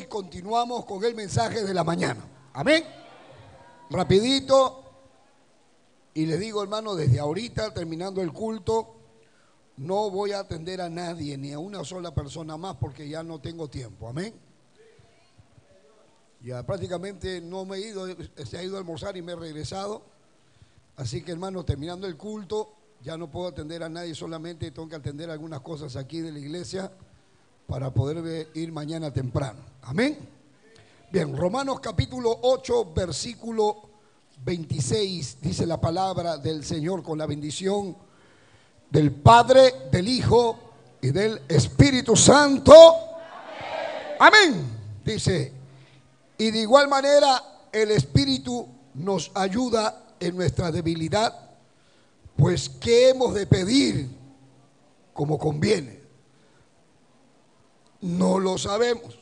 y continuamos con el mensaje de la mañana. Amén. Rapidito. Y les digo, hermano, desde ahorita, terminando el culto, no voy a atender a nadie, ni a una sola persona más, porque ya no tengo tiempo. Amén. Ya prácticamente no me he ido, se ha ido a almorzar y me he regresado. Así que, hermano, terminando el culto, ya no puedo atender a nadie, solamente tengo que atender algunas cosas aquí de la iglesia para poder ir mañana temprano. Amén. Bien, Romanos capítulo 8, versículo 26, dice la palabra del Señor con la bendición del Padre, del Hijo y del Espíritu Santo. Amén. Dice, y de igual manera el Espíritu nos ayuda en nuestra debilidad, pues ¿qué hemos de pedir como conviene? No lo sabemos,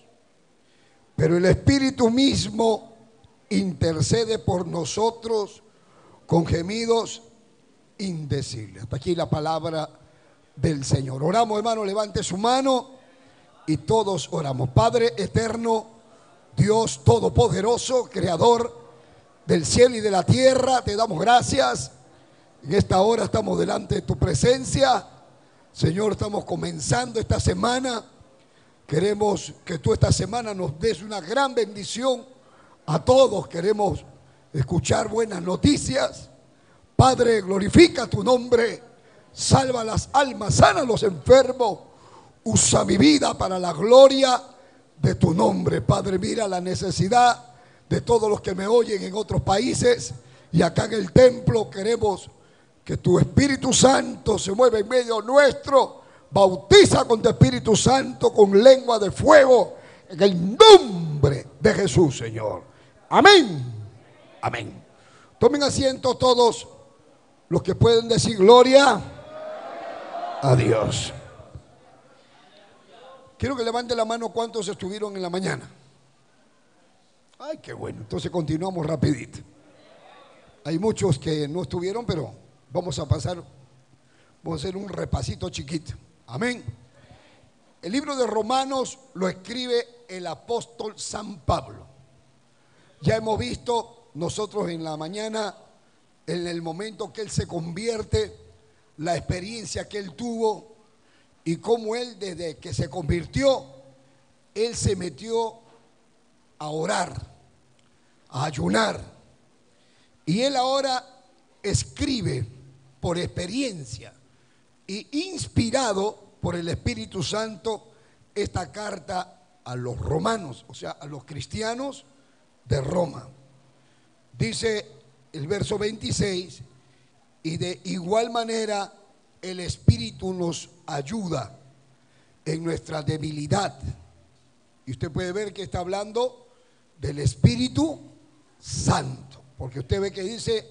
pero el Espíritu mismo intercede por nosotros con gemidos indecibles. Hasta aquí la palabra del Señor. Oramos, hermano, levante su mano y todos oramos. Padre eterno, Dios todopoderoso, creador del cielo y de la tierra, te damos gracias. En esta hora estamos delante de tu presencia. Señor, estamos comenzando esta semana. Queremos que tú esta semana nos des una gran bendición a todos. Queremos escuchar buenas noticias. Padre, glorifica tu nombre. Salva las almas, sana a los enfermos. Usa mi vida para la gloria de tu nombre. Padre, mira la necesidad de todos los que me oyen en otros países. Y acá en el templo queremos que tu Espíritu Santo se mueva en medio nuestro. Bautiza con tu Espíritu Santo, con lengua de fuego, en el nombre de Jesús, Señor. Amén. Amén. Tomen asiento todos los que pueden decir gloria a Dios. Quiero que levante la mano cuántos estuvieron en la mañana. Ay, qué bueno. Entonces continuamos rapidito. Hay muchos que no estuvieron, pero vamos a hacer un repasito chiquito. Amén. El libro de Romanos lo escribe el apóstol San Pablo. Ya hemos visto nosotros en la mañana, en el momento que él se convierte, la experiencia que él tuvo y cómo él desde que se convirtió, él se metió a orar, a ayunar. Y él ahora escribe por experiencia y inspirado por el Espíritu Santo esta carta a los romanos, o sea, a los cristianos de Roma. Dice el verso 26, y de igual manera el Espíritu nos ayuda en nuestra debilidad. Y usted puede ver que está hablando del Espíritu Santo, porque usted ve que dice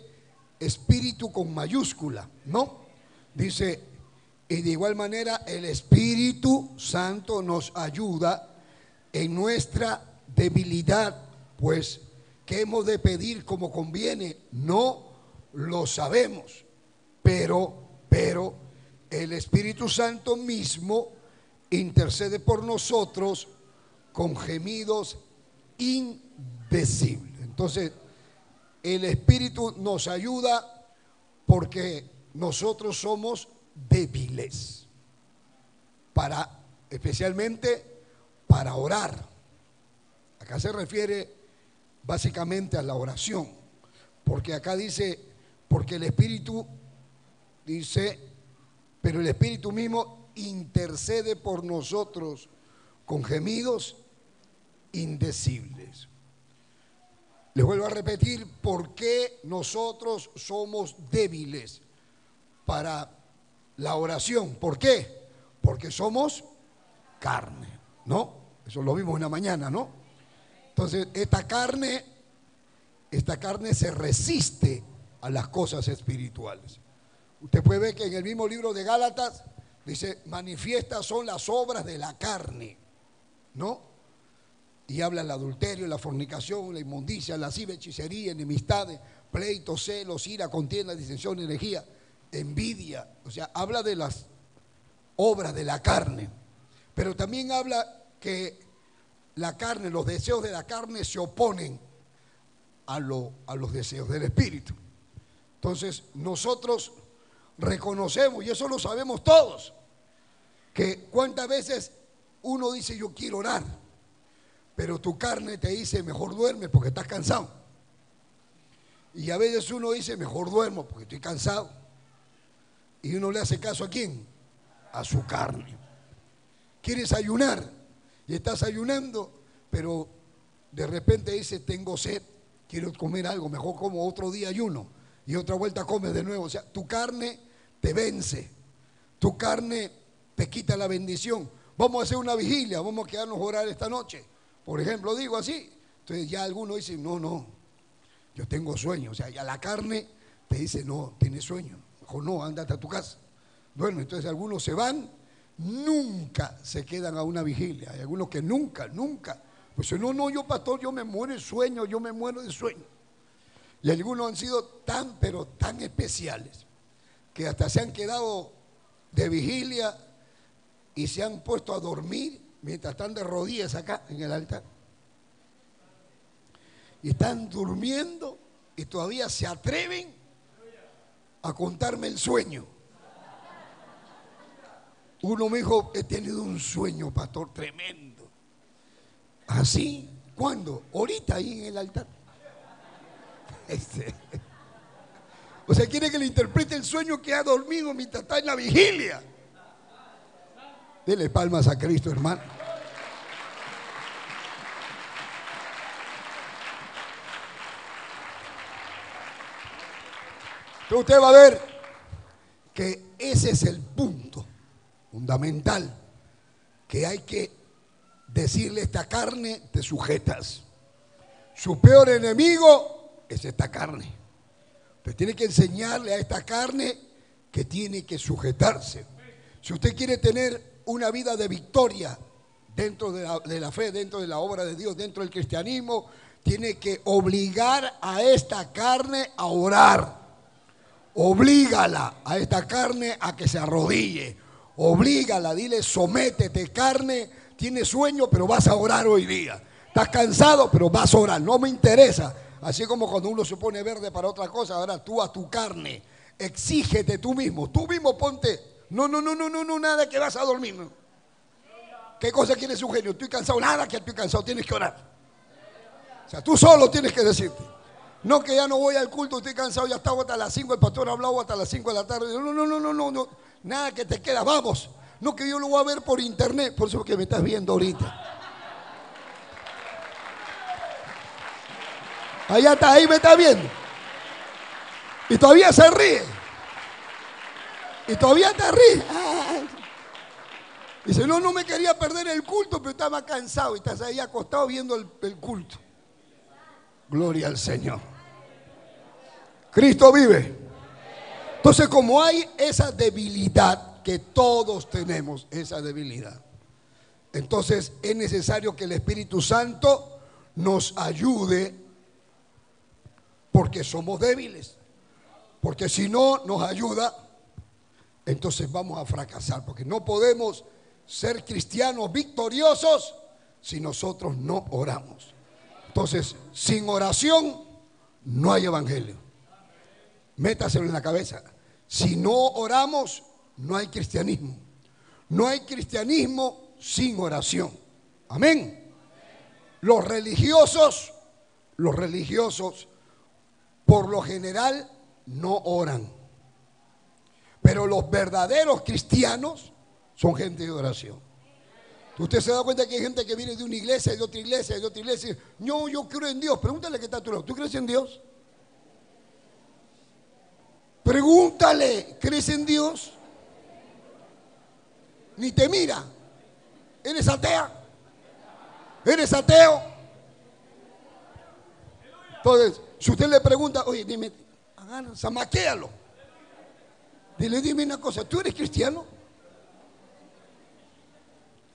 Espíritu con mayúscula, ¿no? Dice, y de igual manera el Espíritu Santo nos ayuda en nuestra debilidad, pues ¿qué hemos de pedir como conviene? No lo sabemos, pero el Espíritu Santo mismo intercede por nosotros con gemidos indecibles. Entonces, el Espíritu nos ayuda porque nosotros somos débiles, especialmente para orar. Acá se refiere básicamente a la oración, porque acá dice, porque el Espíritu dice, pero el Espíritu mismo intercede por nosotros con gemidos indecibles. Les vuelvo a repetir, ¿por qué nosotros somos débiles para la oración? ¿Por qué? Porque somos carne, ¿no? Eso lo vimos en la mañana, ¿no? Entonces, esta carne se resiste a las cosas espirituales. Usted puede ver que en el mismo libro de Gálatas dice, manifiestas son las obras de la carne, ¿no? Y habla del adulterio, la fornicación, la inmundicia, la lascivia, hechicería, enemistades, pleitos, celos, ira, contienda, disensión, herejía, envidia. O sea, habla de las obras de la carne. Pero también habla que la carne, los deseos de la carne se oponen a los deseos del Espíritu. Entonces nosotros reconocemos, y eso lo sabemos todos, que cuántas veces uno dice yo quiero orar, pero tu carne te dice mejor duerme porque estás cansado. Y a veces uno dice mejor duermo porque estoy cansado. Y uno le hace caso ¿a quién? A su carne. Quieres ayunar y estás ayunando, pero de repente dices tengo sed, quiero comer algo, mejor como otro día ayuno y otra vuelta comes de nuevo. O sea, tu carne te vence, tu carne te quita la bendición. Vamos a hacer una vigilia, vamos a quedarnos a orar esta noche, por ejemplo, digo así. Entonces ya algunos dicen no, yo tengo sueño. O sea, ya la carne te dice no, tienes sueño, mejor no, ándate a tu casa, duerme. Entonces algunos se van, nunca se quedan a una vigilia. Hay algunos que nunca, pues no, yo pastor, yo me muero de sueño, yo me muero de sueño. Y algunos han sido tan, pero tan especiales, que hasta se han quedado de vigilia y se han puesto a dormir mientras están de rodillas acá en el altar. Y están durmiendo y todavía se atreven a contarme el sueño. Uno me dijo, he tenido un sueño, pastor, tremendo. ¿Así? ¿Cuándo? Ahorita ahí en el altar. O sea, quiere que le interprete el sueño que ha dormido mientras está en la vigilia. Dele palmas a Cristo, hermano. Entonces usted va a ver que ese es el punto fundamental, que hay que decirle a esta carne, te sujetas. Su peor enemigo es esta carne. Usted tiene que enseñarle a esta carne que tiene que sujetarse. Si usted quiere tener una vida de victoria dentro de la fe, dentro de la obra de Dios, dentro del cristianismo, tiene que obligar a esta carne a orar. Oblígala a esta carne a que se arrodille. Oblígala, dile, sométete, carne, tienes sueño, pero vas a orar hoy día. Estás cansado, pero vas a orar. No me interesa. Así como cuando uno se pone verde para otra cosa, ahora tú a tu carne, exígete tú mismo ponte. No, nada que vas a dormir. No. ¿Qué cosa quiere su genio? Estoy cansado, nada que estoy cansado, tienes que orar. O sea, tú solo tienes que decirte. No, que ya no voy al culto, estoy cansado, ya estaba hasta las 5, el pastor ha hablado hasta las 5 de la tarde. No, nada que te queda, vamos. No, que yo lo voy a ver por internet, por eso que me estás viendo ahorita. Allá está, ahí me está viendo. Y todavía se ríe. Y todavía te ríe. Dice, no me quería perder el culto, pero estaba cansado. Y estás ahí acostado viendo el culto. Gloria al Señor. Cristo vive. Entonces, como hay esa debilidad, que todos tenemos esa debilidad, entonces es necesario que el Espíritu Santo nos ayude, porque somos débiles. Porque si no nos ayuda, entonces vamos a fracasar, porque no podemos ser cristianos victoriosos si nosotros no oramos. Entonces, sin oración no hay evangelio. Métaselo en la cabeza. Si no oramos, no hay cristianismo. No hay cristianismo sin oración. Amén. Los religiosos, por lo general, no oran. Pero los verdaderos cristianos son gente de oración. Usted se da cuenta que hay gente que viene de una iglesia, de otra iglesia, de otra iglesia. No, yo creo en Dios. Pregúntale que está a tu lado. ¿Tú crees en Dios? Pregúntale, ¿crees en Dios? Ni te mira. ¿Eres atea? ¿Eres ateo? Entonces, si usted le pregunta, oye, dime, agarra, zamaquéalo. Dime una cosa, ¿tú eres cristiano?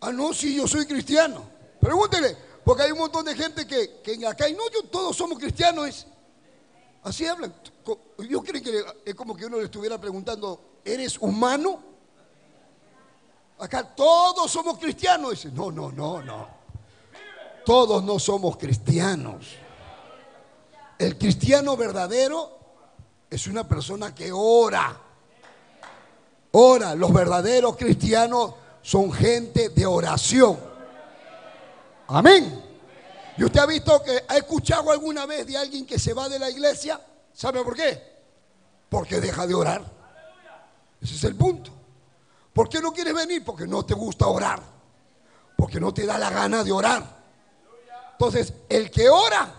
Ah, no, sí, yo soy cristiano. Pregúntele, porque hay un montón de gente que en la calle, todos somos cristianos. Así hablan. Yo creo que es como que uno le estuviera preguntando, ¿eres humano? Acá todos somos cristianos. Dice, no. Todos no somos cristianos. El cristiano verdadero es una persona que ora. Ora. Los verdaderos cristianos son gente de oración. Amén. ¿Y usted ha visto que ha escuchado alguna vez de alguien que se va de la iglesia? ¿Sabe por qué? Porque deja de orar. Ese es el punto. ¿Por qué no quieres venir? Porque no te gusta orar. Porque no te da la gana de orar. Entonces, el que ora,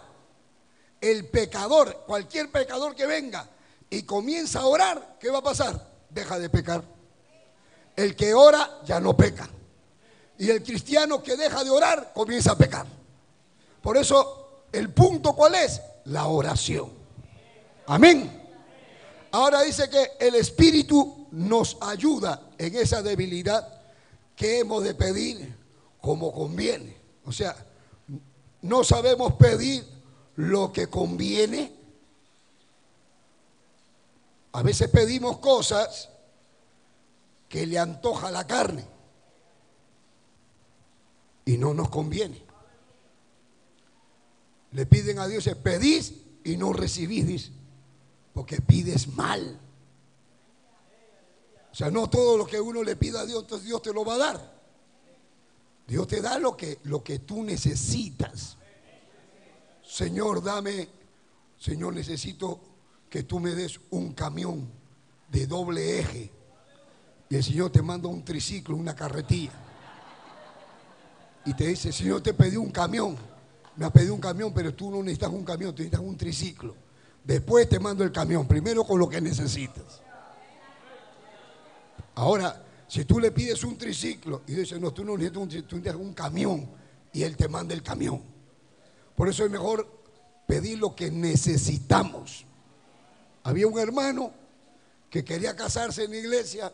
el pecador, cualquier pecador que venga y comienza a orar, ¿qué va a pasar? Deja de pecar. El que ora ya no peca. Y el cristiano que deja de orar comienza a pecar. Por eso, el punto ¿cuál es? La oración. Amén. Ahora dice que el Espíritu nos ayuda en esa debilidad que hemos de pedir como conviene. O sea, no sabemos pedir lo que conviene. A veces pedimos cosas que le antoja la carne y no nos conviene. Le piden a Dios, pedís y no recibís, dice, porque pides mal. O sea, no todo lo que uno le pida a Dios, entonces Dios te lo va a dar. Dios te da lo que tú necesitas. Señor, Señor, necesito que tú me des un camión de doble eje. Y el Señor te manda un triciclo, una carretilla. Y te dice, Señor, te pedí un camión. Me has pedido un camión, pero tú no necesitas un camión, tú necesitas un triciclo. Después te mando el camión, primero con lo que necesitas. Ahora, si tú le pides un triciclo y dices, no, tú no necesitas un triciclo, tú necesitas un camión, y Él te manda el camión. Por eso es mejor pedir lo que necesitamos. Había un hermano que quería casarse en la iglesia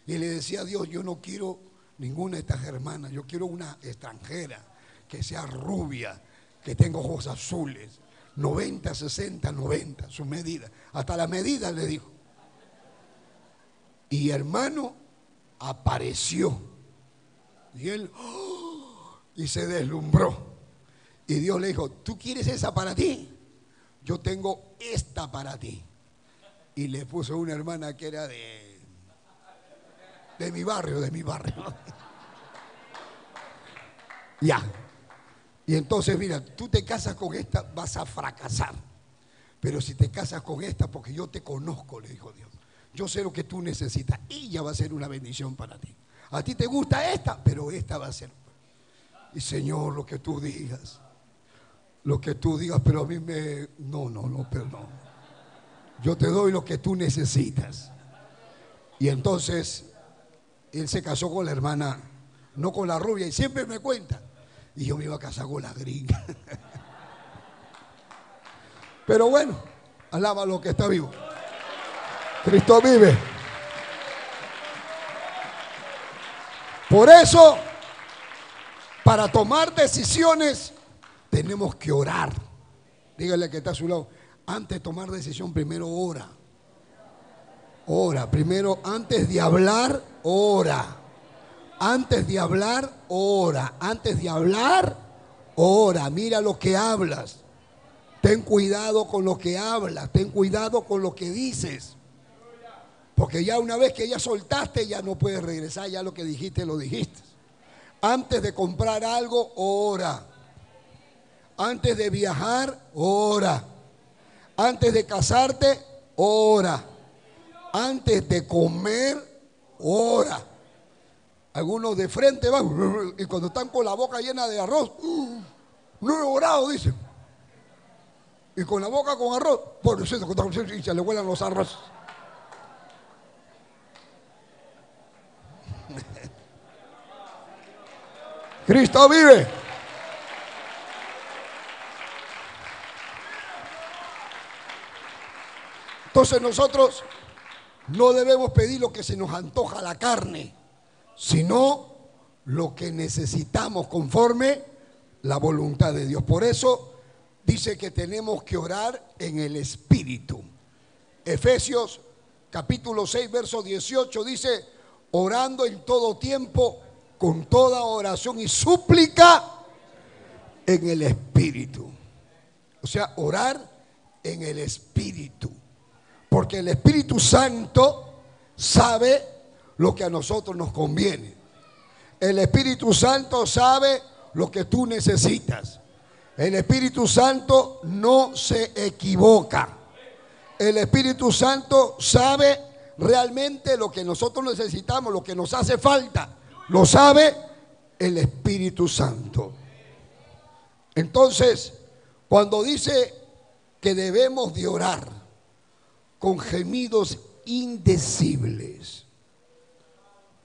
y le decía a Dios, yo no quiero ninguna de estas hermanas, yo quiero una extranjera, que sea rubia, que tenga ojos azules, 90, 60, 90, su medida. Hasta la medida le dijo. Y hermano, apareció. Y él, y se deslumbró. Y Dios le dijo, ¿tú quieres esa para ti? Yo tengo esta para ti. Y le puso una hermana que era de mi barrio, Ya. Y entonces, mira, tú te casas con esta, vas a fracasar. Pero si te casas con esta, porque yo te conozco, le dijo Dios. Yo sé lo que tú necesitas. Ella va a ser una bendición para ti. A ti te gusta esta, pero esta va a ser. Y Señor, lo que tú digas. Lo que tú digas, pero a mí me... No, perdón. Yo te doy lo que tú necesitas. Y entonces, él se casó con la hermana, no con la rubia, y siempre me cuenta. Y yo me iba a casar con la gringa. Pero bueno, alaba lo que está vivo. Cristo vive. Por eso, para tomar decisiones, tenemos que orar. Dígale que está a su lado. Antes de tomar decisión, primero ora. Ora. Primero, antes de hablar, ora. Antes de hablar, ora. Antes de hablar, ora. Mira lo que hablas. Ten cuidado con lo que hablas. Ten cuidado con lo que dices. Porque ya una vez que ya soltaste, ya no puedes regresar. Ya lo que dijiste, lo dijiste. Antes de comprar algo, ora. Antes de viajar, ora. Antes de casarte, ora. Antes de comer, ora. Algunos de frente van y cuando están con la boca llena de arroz, no he orado, dicen. Y con la boca con arroz, y se le vuelan los arroz. Cristo vive. Entonces nosotros no debemos pedir lo que se nos antoja la carne, sino lo que necesitamos conforme la voluntad de Dios. Por eso dice que tenemos que orar en el Espíritu. Efesios capítulo 6, verso 18 dice, orando en todo tiempo, con toda oración y súplica, en el Espíritu. O sea, orar en el Espíritu. Porque el Espíritu Santo sabe lo que a nosotros nos conviene. El Espíritu Santo sabe lo que tú necesitas. El Espíritu Santo no se equivoca. El Espíritu Santo sabe realmente lo que nosotros necesitamos, lo que nos hace falta. Lo sabe el Espíritu Santo. Entonces, cuando dice que debemos de orar con gemidos indecibles,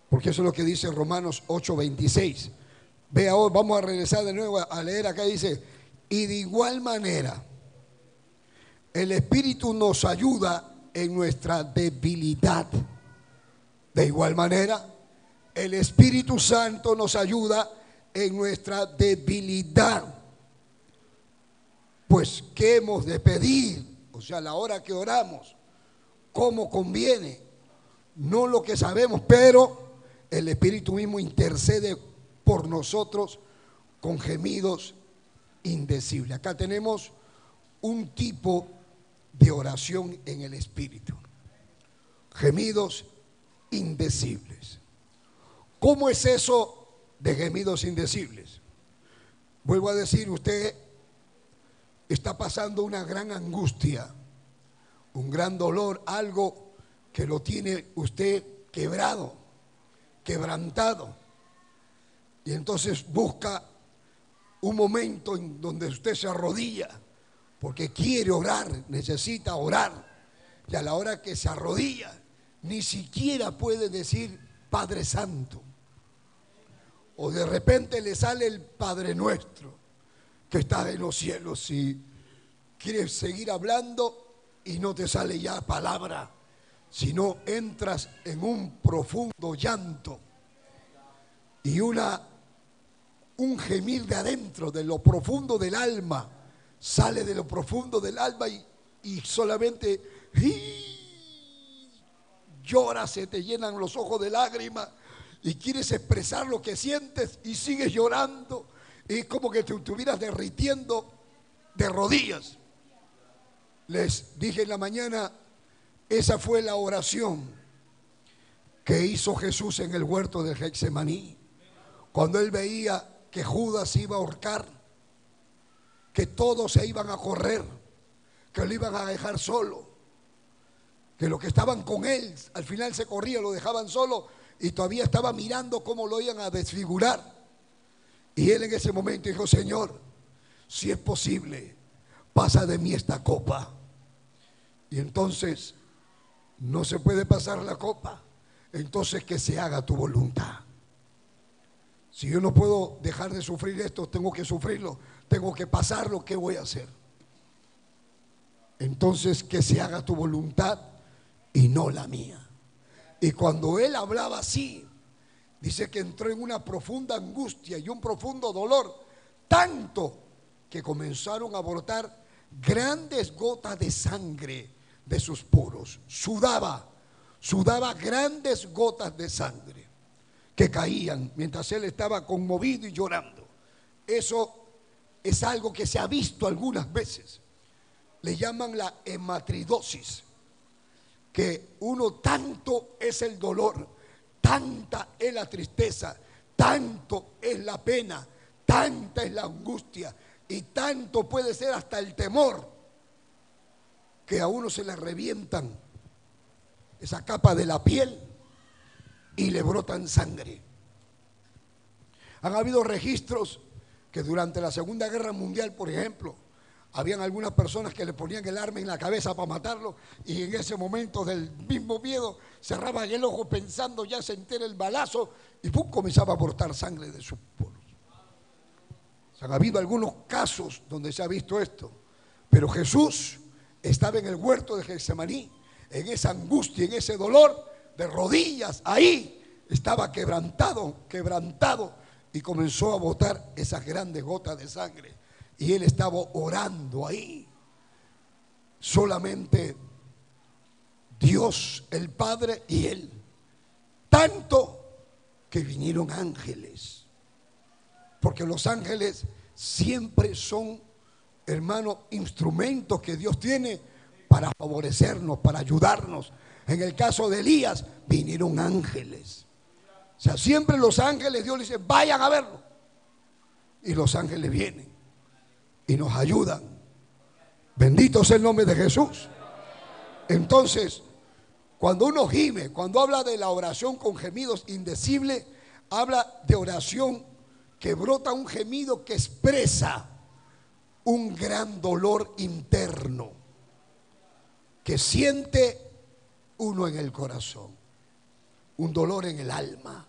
porque eso es lo que dice Romanos 8:26. Vea, hoy vamos a regresar de nuevo a leer acá. Dice, y de igual manera el Espíritu nos ayuda en nuestra debilidad. De igual manera el Espíritu Santo nos ayuda en nuestra debilidad. Pues, ¿qué hemos de pedir? O sea, la hora que oramos, ¿cómo conviene? No lo que sabemos, pero el Espíritu mismo intercede por nosotros con gemidos indecibles. Acá tenemos un tipo de oración en el Espíritu. Gemidos indecibles. ¿Cómo es eso de gemidos indecibles? Vuelvo a decir, usted está pasando una gran angustia, un gran dolor, algo que lo tiene usted quebrado, quebrantado. Y entonces busca un momento en donde usted se arrodilla, porque quiere orar, necesita orar. Y a la hora que se arrodilla, ni siquiera puede decir Padre Santo. O de repente le sale el Padre Nuestro, que está en los cielos, y quieres seguir hablando y no te sale ya palabra, sino entras en un profundo llanto y un gemir de adentro, de lo profundo del alma, sale de lo profundo del alma y solamente lloras, se te llenan los ojos de lágrimas y quieres expresar lo que sientes y sigues llorando. Es como que te estuvieras derritiendo de rodillas. Les dije en la mañana, esa fue la oración que hizo Jesús en el huerto de Getsemaní. Cuando él veía que Judas iba a ahorcar, que todos se iban a correr, que lo iban a dejar solo, que los que estaban con él al final se corrían, lo dejaban solo y todavía estaba mirando cómo lo iban a desfigurar. Y él en ese momento dijo, Señor, si es posible, pasa de mí esta copa. Y entonces no se puede pasar la copa, entonces que se haga tu voluntad. Si yo no puedo dejar de sufrir esto, tengo que sufrirlo, tengo que pasarlo, ¿qué voy a hacer? Entonces que se haga tu voluntad y no la mía. Y cuando él hablaba así, dice que entró en una profunda angustia y un profundo dolor, tanto que comenzaron a brotar grandes gotas de sangre de sus poros. Sudaba grandes gotas de sangre que caían mientras él estaba conmovido y llorando. Eso es algo que se ha visto algunas veces. Le llaman la hematridosis, que uno tanto es el dolor, tanta es la tristeza, tanto es la pena, tanta es la angustia y tanto puede ser hasta el temor, que a uno se le revientan esa capa de la piel y le brotan sangre. Han habido registros que durante la Segunda Guerra Mundial, por ejemplo, habían algunas personas que le ponían el arma en la cabeza para matarlo y en ese momento del mismo miedo cerraban el ojo pensando ya sentir el balazo y ¡pum!, comenzaba a brotar sangre de sus poros. Han habido algunos casos donde se ha visto esto, pero Jesús estaba en el huerto de Getsemaní, en esa angustia, en ese dolor, de rodillas, ahí estaba quebrantado y comenzó a botar esas grandes gotas de sangre. Y él estaba orando ahí. Solamente Dios, el Padre y él. Tanto que vinieron ángeles. Porque los ángeles siempre son, hermano, instrumentos que Dios tiene para favorecernos, para ayudarnos. En el caso de Elías, vinieron ángeles. O sea, siempre los ángeles, Dios les dice, vayan a verlo. Y los ángeles vienen y nos ayudan. Bendito sea el nombre de Jesús. Entonces, cuando uno gime, cuando habla de la oración con gemidos indecibles, habla de oración que brota un gemido que expresa un gran dolor interno que siente uno en el corazón, un dolor en el alma,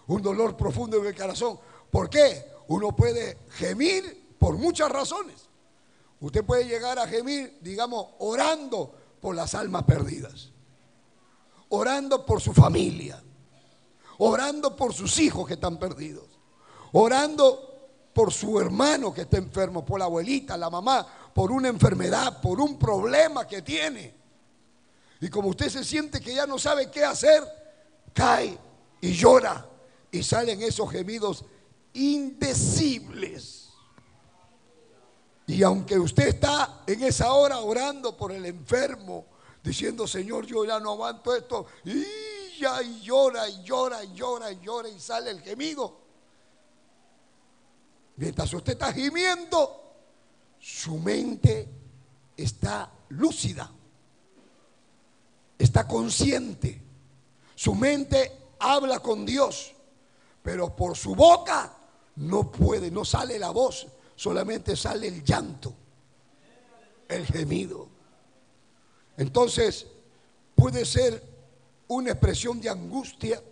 un dolor profundo en el corazón. ¿Por qué? Uno puede gemir por muchas razones. Usted puede llegar a gemir, digamos, orando por las almas perdidas, orando por su familia, orando por sus hijos que están perdidos, orando por su hermano que está enfermo, por la abuelita, la mamá, por una enfermedad, por un problema que tiene. Y como usted se siente que ya no sabe qué hacer, cae y llora y salen esos gemidos indecibles. Y aunque usted está en esa hora orando por el enfermo, diciendo, Señor, yo ya no aguanto esto, y ya y llora y llora y llora y llora y sale el gemido. Mientras usted está gimiendo, su mente está lúcida, está consciente. Su mente habla con Dios, pero por su boca no puede, no sale la voz, solamente sale el llanto, el gemido. Entonces, puede ser una expresión de angustia,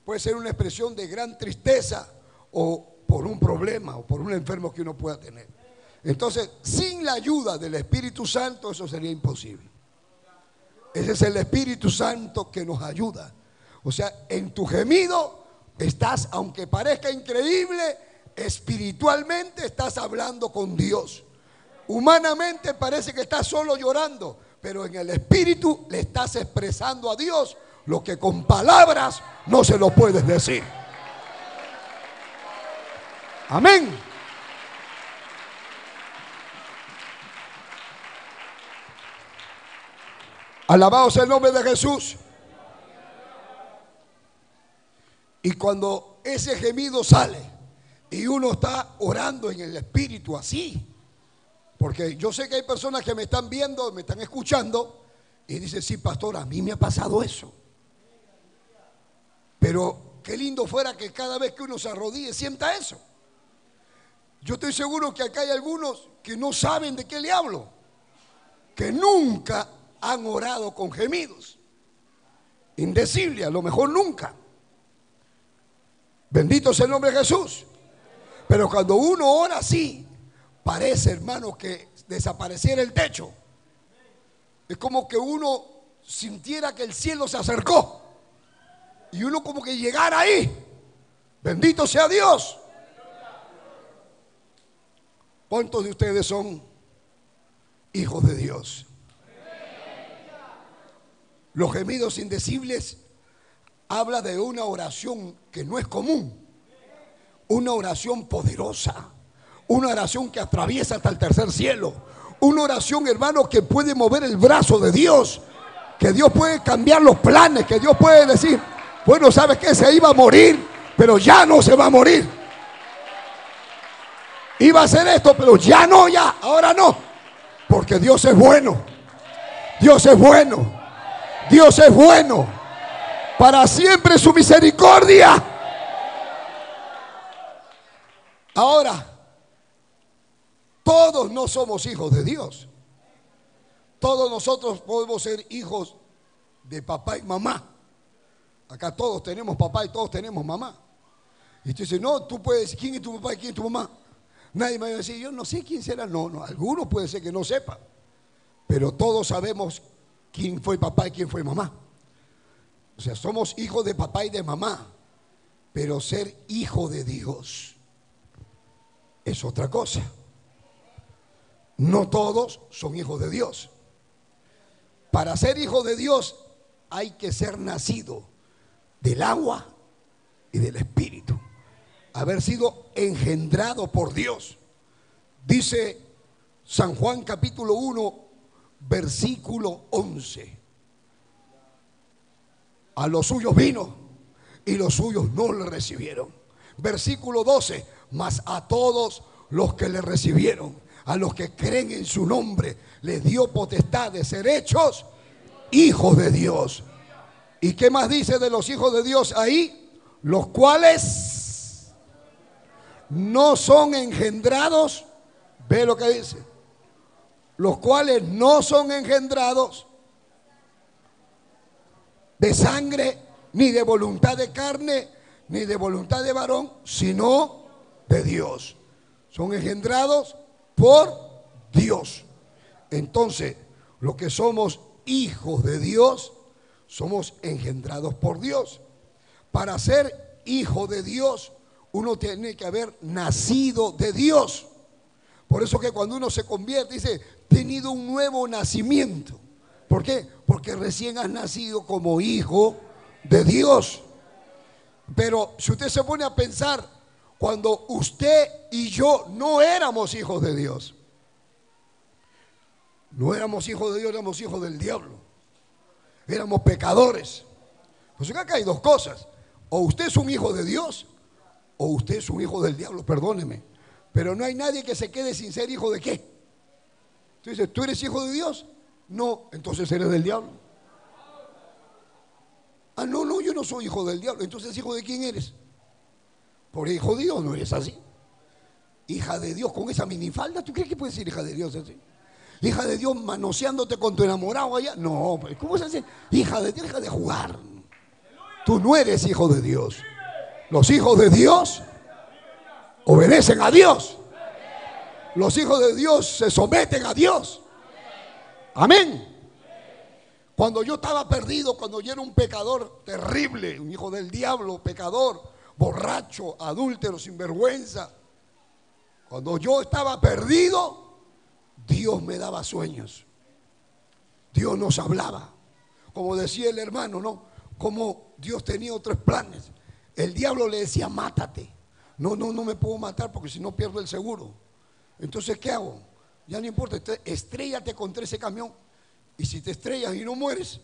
puede ser una expresión de gran tristeza o por un problema o por un enfermo que uno pueda tener. Entonces, sin la ayuda del Espíritu Santo, eso sería imposible. Ese es el Espíritu Santo que nos ayuda. O sea, en tu gemido estás, aunque parezca increíble, espiritualmente estás hablando con Dios. Humanamente parece que estás solo llorando, pero en el Espíritu le estás expresando a Dios lo que con palabras no se lo puedes decir. Amén. Alabado sea el nombre de Jesús. Y cuando ese gemido sale y uno está orando en el Espíritu así, porque yo sé que hay personas que me están viendo, me están escuchando y dicen, sí, pastor, a mí me ha pasado eso. Pero qué lindo fuera que cada vez que uno se arrodille sienta eso. Yo estoy seguro que acá hay algunos que no saben de qué le hablo, que nunca han orado con gemidos indecibles, a lo mejor nunca. Bendito sea el nombre de Jesús. Pero cuando uno ora así, parece, hermano, que desapareciera el techo. Es como que uno sintiera que el cielo se acercó y uno como que llegara ahí. Bendito sea Dios. ¿Cuántos de ustedes son hijos de Dios? Los gemidos indecibles habla de una oración que no es común, una oración poderosa, una oración que atraviesa hasta el tercer cielo, una oración, hermano, que puede mover el brazo de Dios, que Dios puede cambiar los planes, que Dios puede decir, bueno, ¿sabes qué? Se iba a morir, pero ya no se va a morir. Iba a hacer esto, pero ya no, ya, ahora no, porque Dios es bueno, Dios es bueno, Dios es bueno, para siempre su misericordia. Ahora, todos no somos hijos de Dios. Todos nosotros podemos ser hijos de papá y mamá. Acá todos tenemos papá y todos tenemos mamá. Y tú dices, no, tú puedes decir, ¿quién es tu papá y quién es tu mamá? Nadie me va a decir, yo no sé quién será. No, no, algunos puede ser que no sepan. Pero todos sabemos quién fue papá y quién fue mamá. O sea, somos hijos de papá y de mamá. Pero ser hijo de Dios es otra cosa. No todos son hijos de Dios. Para ser hijo de Dios hay que ser nacido del agua y del Espíritu. Haber sido engendrado por Dios. Dice San Juan capítulo 1, versículo 11. A los suyos vino y los suyos no le recibieron. Versículo 12. Mas a todos los que le recibieron, a los que creen en su nombre, les dio potestad de ser hechos hijos de Dios. ¿Y qué más dice de los hijos de Dios ahí? Los cuales no son engendrados. Ve lo que dice. Los cuales no son engendrados de sangre, ni de voluntad de carne, ni de voluntad de varón, sino de Dios. Son engendrados por Dios. Entonces, los que somos hijos de Dios, somos engendrados por Dios. Para ser hijo de Dios, uno tiene que haber nacido de Dios. Por eso que cuando uno se convierte, dice, tenido un nuevo nacimiento. ¿Por qué? Porque recién has nacido como hijo de Dios. Pero si usted se pone a pensar, cuando usted y yo no éramos hijos de Dios, no éramos hijos de Dios, éramos hijos del diablo. Éramos pecadores. Pues acá hay dos cosas. O usted es un hijo de Dios, o usted es un hijo del diablo, perdóneme. Pero no hay nadie que se quede sin ser hijo de qué. Entonces, ¿tú eres hijo de Dios? No, entonces eres del diablo. Ah, no, yo no soy hijo del diablo. Entonces, ¿hijo de quién eres? Por hijo de Dios no eres así. Hija de Dios con esa minifalda, ¿tú crees que puedes ser hija de Dios así? Hija de Dios manoseándote con tu enamorado allá. No, ¿cómo se hace? Hija de Dios, deja de jugar. Tú no eres hijo de Dios. Los hijos de Dios obedecen a Dios. Los hijos de Dios se someten a Dios. Amén. Cuando yo estaba perdido, cuando yo era un pecador terrible, un hijo del diablo, pecador, borracho, adúltero, sinvergüenza, cuando yo estaba perdido, Dios me daba sueños. Dios nos hablaba. Como decía el hermano, ¿no? Como Dios tenía otros planes. El diablo le decía, mátate. No me puedo matar porque si no pierdo el seguro. Entonces, ¿qué hago? Ya no importa, estréllate contra ese camión. Y si te estrellas y no mueres,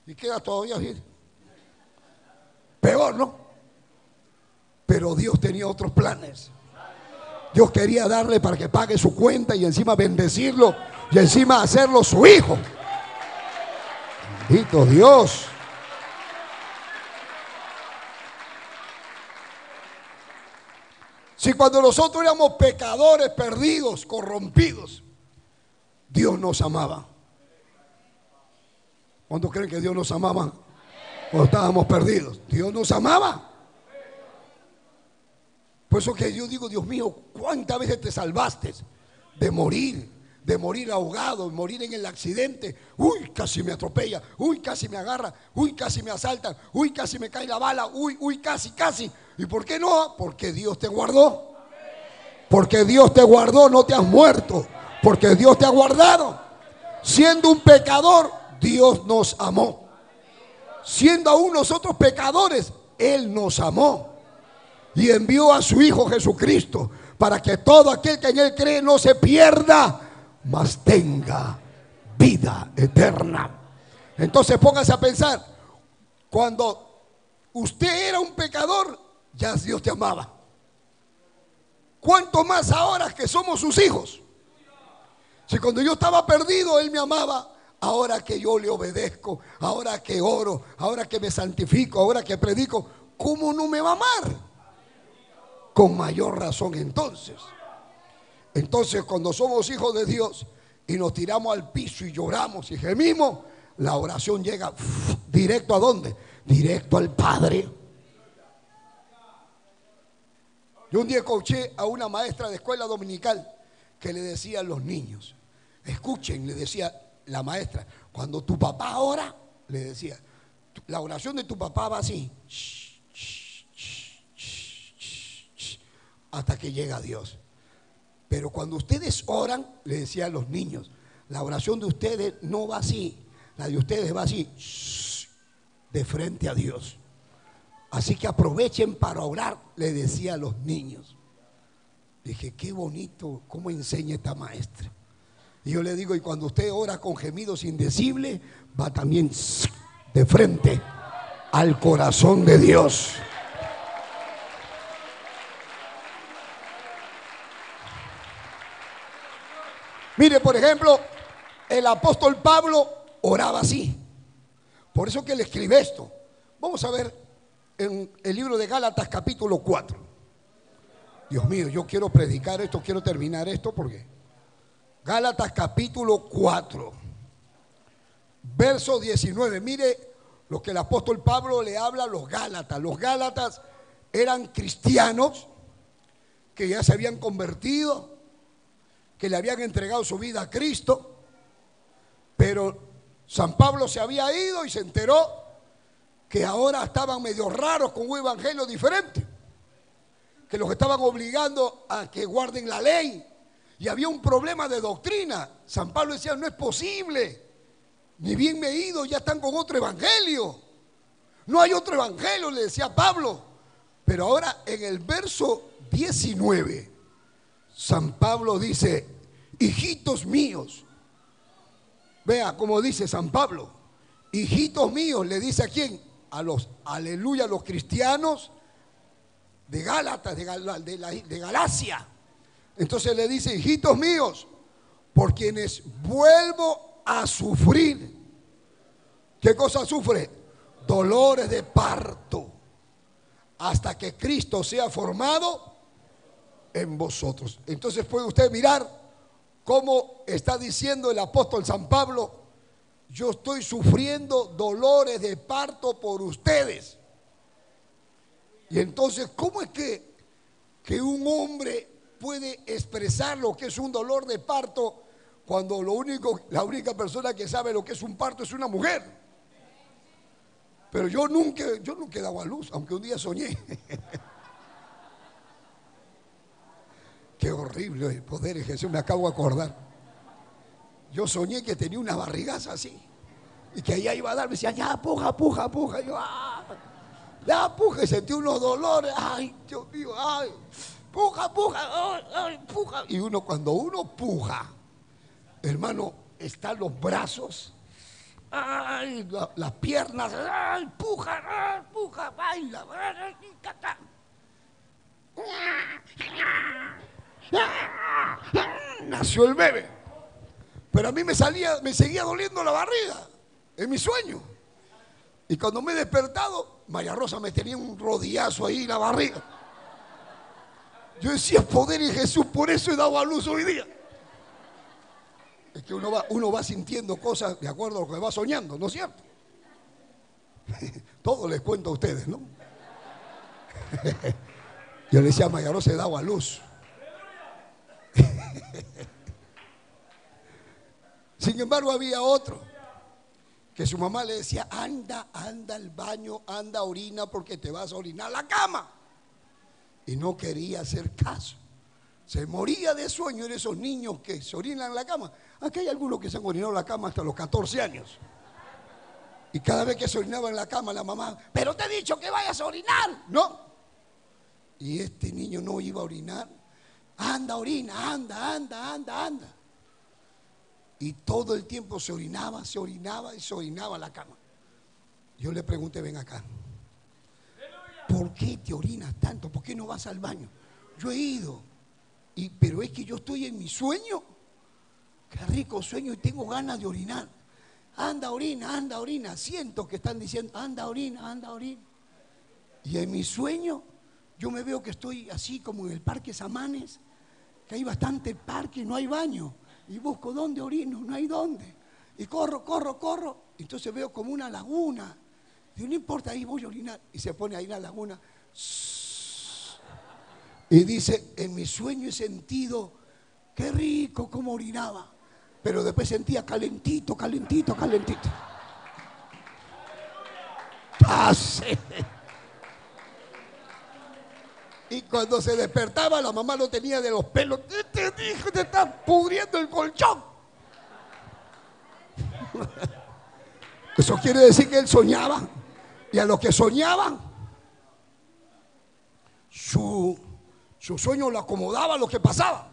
y quedas todavía así, peor, ¿no? Pero Dios tenía otros planes. Dios quería darle para que pague su cuenta y encima bendecirlo y encima hacerlo su hijo. Bendito Dios. Si cuando nosotros éramos pecadores, perdidos, corrompidos, Dios nos amaba. ¿Cuántos creen que Dios nos amaba cuando estábamos perdidos? Dios nos amaba. Por eso que yo digo, Dios mío, ¿cuántas veces te salvaste de morir ahogado, de morir en el accidente? Uy, casi me atropella, uy, casi me agarra, uy, casi me asaltan, uy, casi me cae la bala, uy, casi. ¿Y por qué no? Porque Dios te guardó. Porque Dios te guardó, no te has muerto. Porque Dios te ha guardado. Siendo un pecador, Dios nos amó. Siendo aún nosotros pecadores, Él nos amó. Y envió a su Hijo Jesucristo para que todo aquel que en Él cree no se pierda, mas tenga vida eterna. Entonces póngase a pensar, cuando usted era un pecador, ya Dios te amaba. ¿Cuánto más ahora que somos sus hijos? Si cuando yo estaba perdido, Él me amaba. Ahora que yo le obedezco, ahora que oro, ahora que me santifico, ahora que predico, ¿cómo no me va a amar? Con mayor razón entonces. Entonces cuando somos hijos de Dios y nos tiramos al piso y lloramos y gemimos, la oración llega directo ¿a dónde? Directo al Padre. Yo un día escuché a una maestra de escuela dominical que le decía a los niños, escuchen, le decía la maestra, cuando tu papá ora, le decía, la oración de tu papá va así, hasta que llega a Dios. Pero cuando ustedes oran, le decía a los niños, la oración de ustedes no va así, la de ustedes va así, de frente a Dios. Así que aprovechen para orar, le decía a los niños. Dije, qué bonito cómo enseña esta maestra. Y yo le digo, y cuando usted ora con gemidos indecibles, va también de frente al corazón de Dios. Mire, por ejemplo, el apóstol Pablo oraba así. Por eso que le escribe esto. Vamos a ver en el libro de Gálatas capítulo 4. Dios mío, yo quiero predicar esto, quiero terminar esto porque Gálatas capítulo 4, verso 19. Mire lo que el apóstol Pablo le habla a los Gálatas. Los Gálatas eran cristianos que ya se habían convertido, que le habían entregado su vida a Cristo, pero San Pablo se había ido y se enteró que ahora estaban medio raros con un evangelio diferente, que los estaban obligando a que guarden la ley, y había un problema de doctrina. San Pablo decía, no es posible, ni bien me he ido, ya están con otro evangelio, no hay otro evangelio, le decía Pablo. Pero ahora en el verso 19 San Pablo dice, hijitos míos. Vea cómo dice San Pablo, hijitos míos, le dice a quién, a los, aleluya, a los cristianos de Gálatas, de Galacia. Entonces le dice, hijitos míos, por quienes vuelvo a sufrir. ¿Qué cosa sufre? Dolores de parto, hasta que Cristo sea formado en vosotros. Entonces puede usted mirar cómo está diciendo el apóstol San Pablo, yo estoy sufriendo dolores de parto por ustedes. Y entonces, ¿cómo es que un hombre puede expresar lo que es un dolor de parto cuando la única persona que sabe lo que es un parto es una mujer? Pero yo nunca he dado a luz, aunque un día soñé. Qué horrible el poder de Jesús, me acabo de acordar. Yo soñé que tenía una barrigaza así y que ella iba a dar, me decía, ya, puja, puja, puja. Y yo, ya, puja, y sentí unos dolores, ay, Dios mío, ay, puja, puja, ay, puja. Y cuando uno puja, hermano, están los brazos, ay, las piernas, ay, puja, puja, baila, nació el bebé. Pero a mí me seguía doliendo la barriga en mi sueño. Y cuando me he despertado, María Rosa me tenía un rodillazo ahí en la barriga. Yo decía, poder en Jesús, por eso he dado a luz hoy día. Es que uno va sintiendo cosas de acuerdo a lo que va soñando, ¿no es cierto? Todo les cuento a ustedes, ¿no? Yo le decía a María Rosa, he dado a luz. Sin embargo, había otro que su mamá le decía, anda al baño, anda, orina, porque te vas a orinar a la cama. Y no quería hacer caso. Se moría de sueño. Eran esos niños que se orinan en la cama. Aquí hay algunos que se han orinado en la cama hasta los 14 años. Y cada vez que se orinaba en la cama, la mamá, pero te he dicho que vayas a orinar. No. Y este niño no iba a orinar. Anda, orina, anda. Y todo el tiempo se orinaba y se orinaba en la cama. Yo le pregunté, ven acá, ¿por qué te orinas tanto? ¿Por qué no vas al baño? Yo he ido, pero es que yo estoy en mi sueño. Qué rico sueño y tengo ganas de orinar. Anda, orina. Siento que están diciendo, anda, orina. Y en mi sueño yo me veo que estoy así como en el Parque Samanes, que hay bastante parque y no hay baño. Y busco dónde orino, no hay dónde. Y corro. Entonces veo como una laguna. Digo, no importa, ahí voy a orinar. Y se pone ahí la laguna. Y dice, en mi sueño he sentido, qué rico como orinaba. Pero después sentía calentito. Pase. Y cuando se despertaba, la mamá lo tenía de los pelos. Te dijo, te estás pudriendo el colchón. Eso quiere decir que él soñaba. Y a los que soñaban, su Su sueño lo acomodaba a lo que pasaba.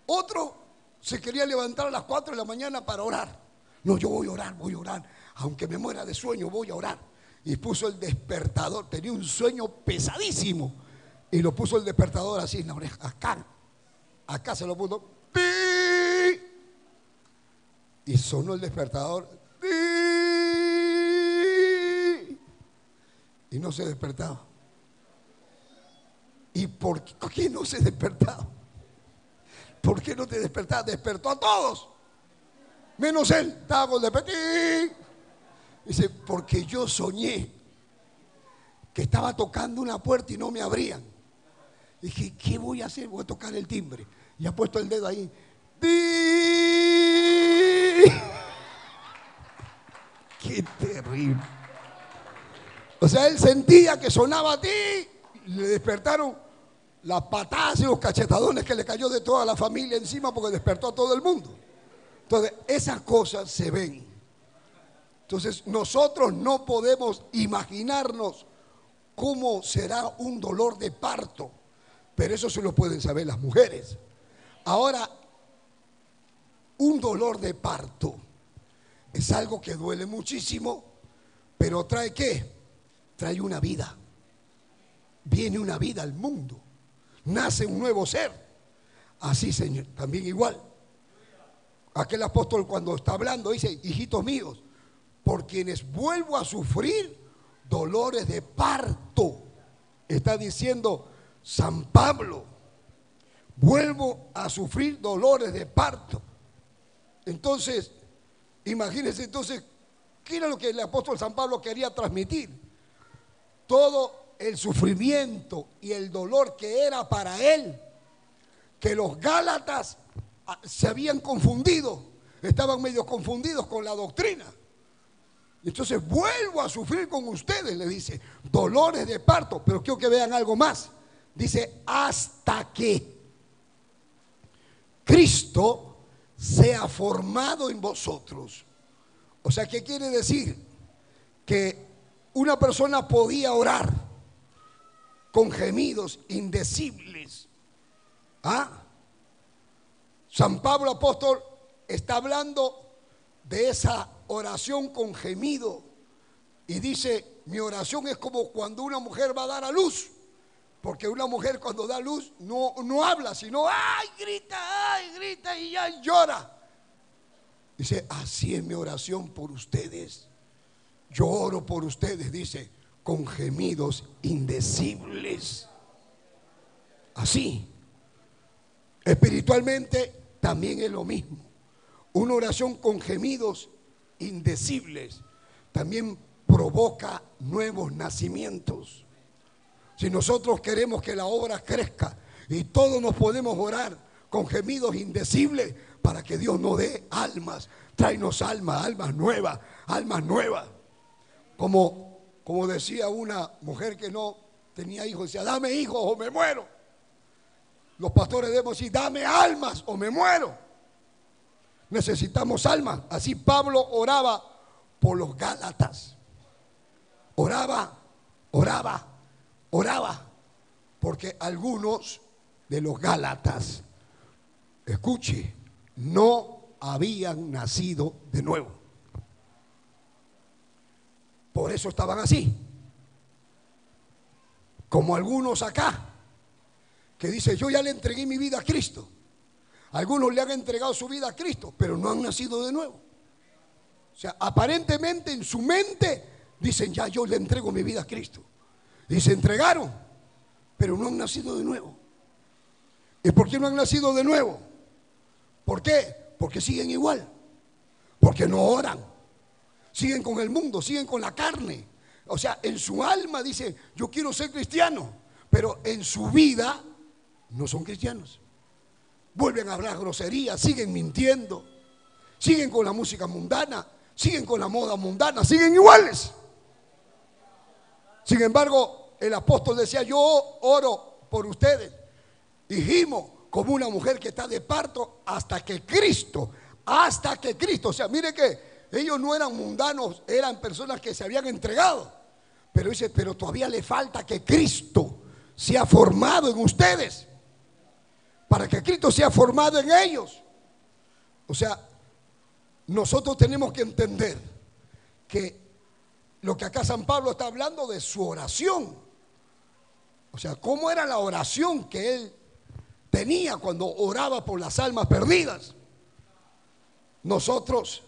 Otro se quería levantar a las 4 de la mañana para orar. No, yo voy a orar. Aunque me muera de sueño, voy a orar. Y puso el despertador. Tenía un sueño pesadísimo. Y lo puso el despertador así en la oreja. Acá se lo puso. ¡Pi! Y sonó el despertador. ¡Pi! Y no se despertaba. ¿Y por qué no se despertaba? ¿Por qué no te despertaba? Despertó a todos, menos él. Estaba con despertar. Dice, porque yo soñé que estaba tocando una puerta y no me abrían. Dije, ¿qué voy a hacer? Voy a tocar el timbre. Y ha puesto el dedo ahí. Qué terrible. O sea, él sentía que sonaba a ti. Le despertaron las patadas y los cachetadones que le cayó de toda la familia encima, porque despertó a todo el mundo. Entonces, esas cosas se ven. Entonces, nosotros no podemos imaginarnos cómo será un dolor de parto, pero eso se lo pueden saber las mujeres. Ahora, un dolor de parto es algo que duele muchísimo, pero ¿trae qué? Trae una vida. Viene una vida al mundo. Nace un nuevo ser. Así, Señor, también igual. Aquel apóstol, cuando está hablando, dice, hijitos míos, por quienes vuelvo a sufrir dolores de parto. Está diciendo San Pablo, vuelvo a sufrir dolores de parto. Entonces, imagínense entonces, ¿qué era lo que el apóstol San Pablo quería transmitir? Todo el sufrimiento y el dolor que era para él, que los Gálatas se habían confundido, estaban medio confundidos con la doctrina. Entonces vuelvo a sufrir con ustedes, le dice, dolores de parto. Pero quiero que vean algo más. Dice, hasta que Cristo sea formado en vosotros. O sea, ¿qué quiere decir? Que una persona podía orar con gemidos indecibles. San Pablo apóstol está hablando de esa oración con gemido y dice, mi oración es como cuando una mujer va a dar a luz, porque una mujer cuando da luz no habla, sino ay, grita y ya llora. Dice, así es mi oración por ustedes. Yo oro por ustedes, dice, con gemidos indecibles. Así. Espiritualmente también es lo mismo. Una oración con gemidos indecibles también provoca nuevos nacimientos. Si nosotros queremos que la obra crezca y todos nos podemos orar con gemidos indecibles para que Dios nos dé almas, tráenos almas nuevas, almas nuevas. Como decía una mujer que no tenía hijos, decía, dame hijos o me muero. Los pastores debemos decir, dame almas o me muero. Necesitamos almas. Así Pablo oraba por los Gálatas. Oraba, porque algunos de los Gálatas, escuche, no habían nacido de nuevo. Por eso estaban así. Como algunos acá, que dice, yo ya le entregué mi vida a Cristo. Algunos le han entregado su vida a Cristo, pero no han nacido de nuevo. O sea, aparentemente en su mente dicen, ya yo le entrego mi vida a Cristo. Y se entregaron, pero no han nacido de nuevo. ¿Y por qué no han nacido de nuevo? ¿Por qué? Porque siguen igual. Porque no oran. Siguen con el mundo, siguen con la carne. O sea, en su alma dice, yo quiero ser cristiano, pero en su vida no son cristianos. Vuelven a hablar groserías, siguen mintiendo, siguen con la música mundana, siguen con la moda mundana, siguen iguales. Sin embargo, el apóstol decía, yo oro por ustedes y gimo como una mujer que está de parto hasta que Cristo, o sea, mire que ellos no eran mundanos, eran personas que se habían entregado. Pero dice, pero todavía le falta que Cristo se ha formado en ustedes, para que Cristo sea formado en ellos. O sea, nosotros tenemos que entender que lo que acá San Pablo está hablando de su oración. O sea, cómo era la oración que él tenía cuando oraba por las almas perdidas. Nosotros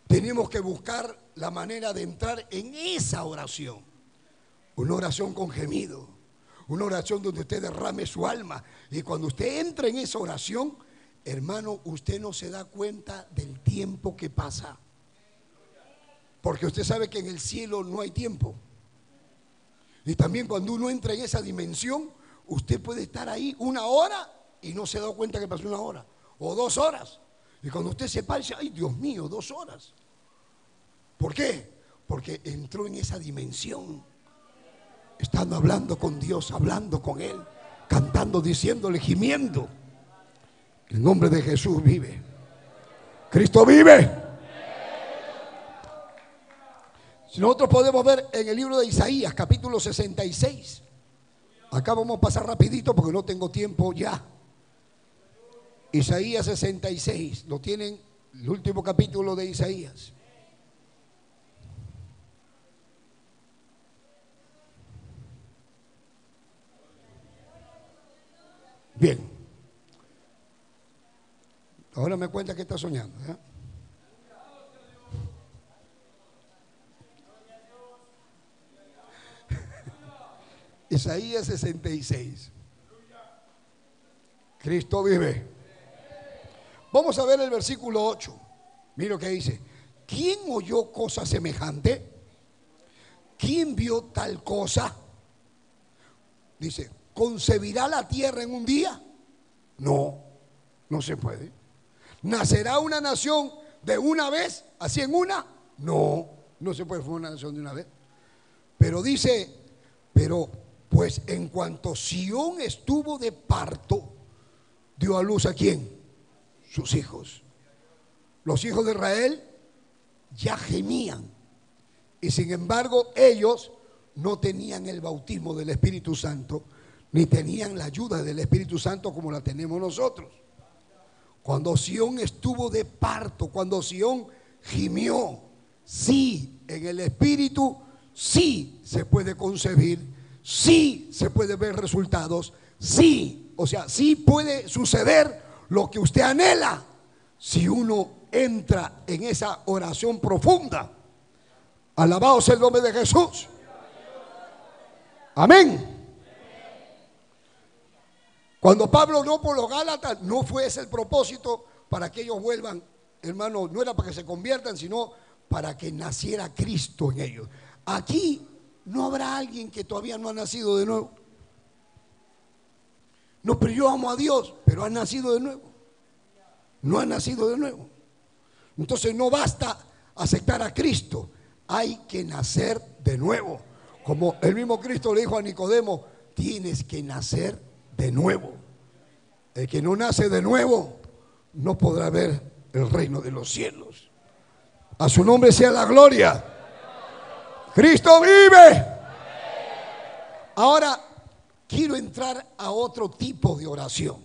tenemos que buscar la manera de entrar en esa oración. Una oración con gemido, una oración donde usted derrame su alma. Y cuando usted entra en esa oración, hermano, usted no se da cuenta del tiempo que pasa. Porque usted sabe que en el cielo no hay tiempo. Y también cuando uno entra en esa dimensión, usted puede estar ahí 1 hora y no se da cuenta que pasó 1 hora o 2 horas. Y cuando usted se para, dice, ay Dios mío, 2 horas. ¿Por qué? Porque entró en esa dimensión, estando hablando con Dios, hablando con Él, cantando, diciéndole, gimiendo. El nombre de Jesús vive. Cristo vive. Si nosotros podemos ver en el libro de Isaías, capítulo 66. Acá vamos a pasar rapidito porque no tengo tiempo ya. Isaías 66, lo tienen, el último capítulo de Isaías. Bien. Ahora me cuenta que está soñando, ¿eh? Isaías 66. Cristo vive. Vamos a ver el versículo 8. Mira lo que dice. ¿Quién oyó cosa semejante? ¿Quién vio tal cosa? Dice, ¿concebirá la tierra en un día? No, no se puede. ¿Nacerá una nación de una vez, así en una? No, no se puede formar una nación de una vez. Pero dice, pero pues en cuanto Sión estuvo de parto, dio a luz ¿a quién? Sus hijos. Los hijos de Israel ya gemían y sin embargo ellos no tenían el bautismo del Espíritu Santo ni tenían la ayuda del Espíritu Santo como la tenemos nosotros. Cuando Sión estuvo de parto, cuando Sión gimió, sí, en el Espíritu sí se puede concebir, sí se puede ver resultados, sí, o sea, sí puede suceder lo que usted anhela si uno entra en esa oración profunda. Alabado sea el nombre de Jesús. Amén. Cuando Pablo oró por los Gálatas, no fue ese el propósito para que ellos vuelvan, hermano, no era para que se conviertan, sino para que naciera Cristo en ellos. Aquí no habrá alguien que todavía no ha nacido de nuevo. No, pero yo amo a Dios, pero ha nacido de nuevo. No ha nacido de nuevo. Entonces no basta aceptar a Cristo, hay que nacer de nuevo. Como el mismo Cristo le dijo a Nicodemo, tienes que nacer de nuevo. El que no nace de nuevo no podrá ver el reino de los cielos. A su nombre sea la gloria. Cristo vive. Ahora quiero entrar a otro tipo de oración.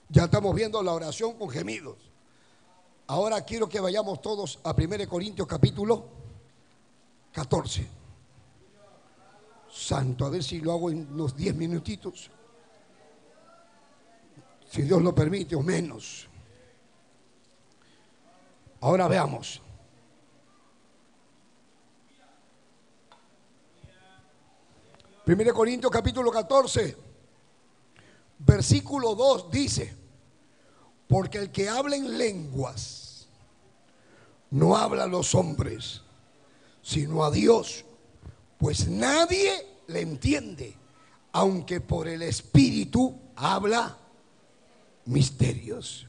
Ya estamos viendo la oración con gemidos. Ahora quiero que vayamos todos a 1 Corintios capítulo 14. Santo, a ver si lo hago en unos 10 minutitos. Si Dios lo permite o menos. Ahora veamos. Primero Corintios capítulo 14, versículo 2 dice, porque el que habla en lenguas no habla a los hombres, sino a Dios, pues nadie le entiende, aunque por el Espíritu habla misterios.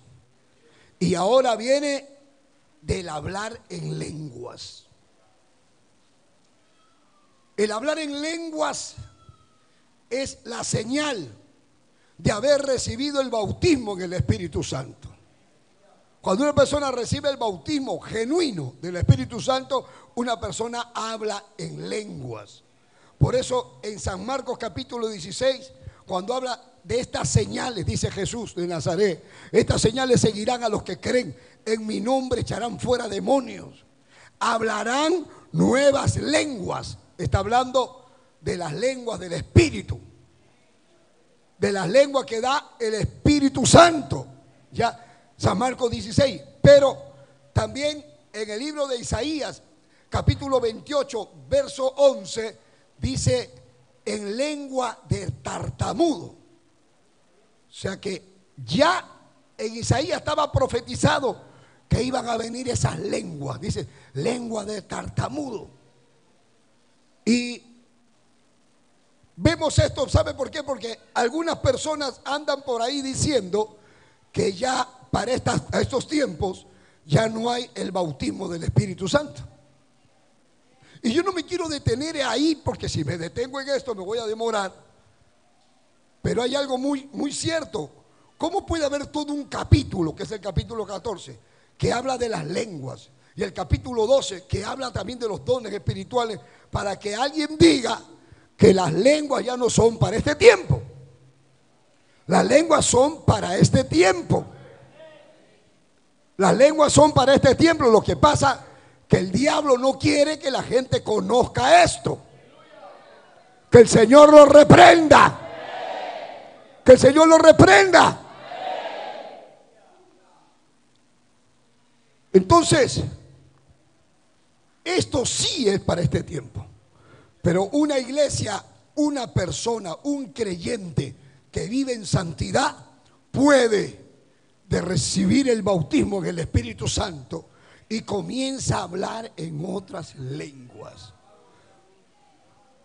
Y ahora viene del hablar en lenguas. El hablar en lenguas es la señal de haber recibido el bautismo en el Espíritu Santo. Cuando una persona recibe el bautismo genuino del Espíritu Santo, una persona habla en lenguas. Por eso en San Marcos capítulo 16, cuando habla de estas señales, dice Jesús de Nazaret, estas señales seguirán a los que creen, en mi nombre echarán fuera demonios, hablarán nuevas lenguas. Está hablando de las lenguas del Espíritu, de las lenguas que da el Espíritu Santo. Ya, San Marcos 16. Pero también en el libro de Isaías, capítulo 28, verso 11, dice en lengua de tartamudo. O sea que ya en Isaías estaba profetizado que iban a venir esas lenguas. Dice lengua de tartamudo. Y vemos esto, ¿sabe por qué? Porque algunas personas andan por ahí diciendo que ya para estos tiempos ya no hay el bautismo del Espíritu Santo. Y yo no me quiero detener ahí, porque si me detengo en esto me voy a demorar. Pero hay algo muy, muy cierto. ¿Cómo puede haber todo un capítulo, que es el capítulo 14, que habla de las lenguas, y el capítulo 12, que habla también de los dones espirituales, para que alguien diga que las lenguas ya no son para este tiempo? Las lenguas son para este tiempo. Las lenguas son para este tiempo. Lo que pasa que el diablo no quiere que la gente conozca esto. Que el Señor lo reprenda. Que el Señor lo reprenda. Entonces, esto sí es para este tiempo. Pero una iglesia, una persona, un creyente que vive en santidad puede de recibir el bautismo en el Espíritu Santo y comienza a hablar en otras lenguas.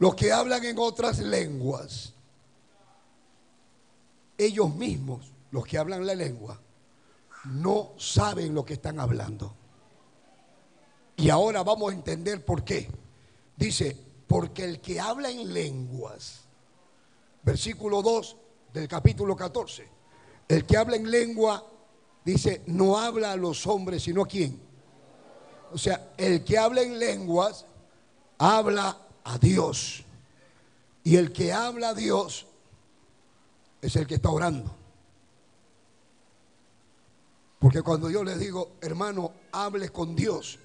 Los que hablan en otras lenguas, ellos mismos, los que hablan la lengua, no saben lo que están hablando. Y ahora vamos a entender por qué. Dice, porque el que habla en lenguas, versículo 2 del capítulo 14, el que habla en lengua, dice, no habla a los hombres, sino a quién. O sea, el que habla en lenguas, habla a Dios. Y el que habla a Dios es el que está orando. Porque cuando yo les digo, hermano, hable con Dios,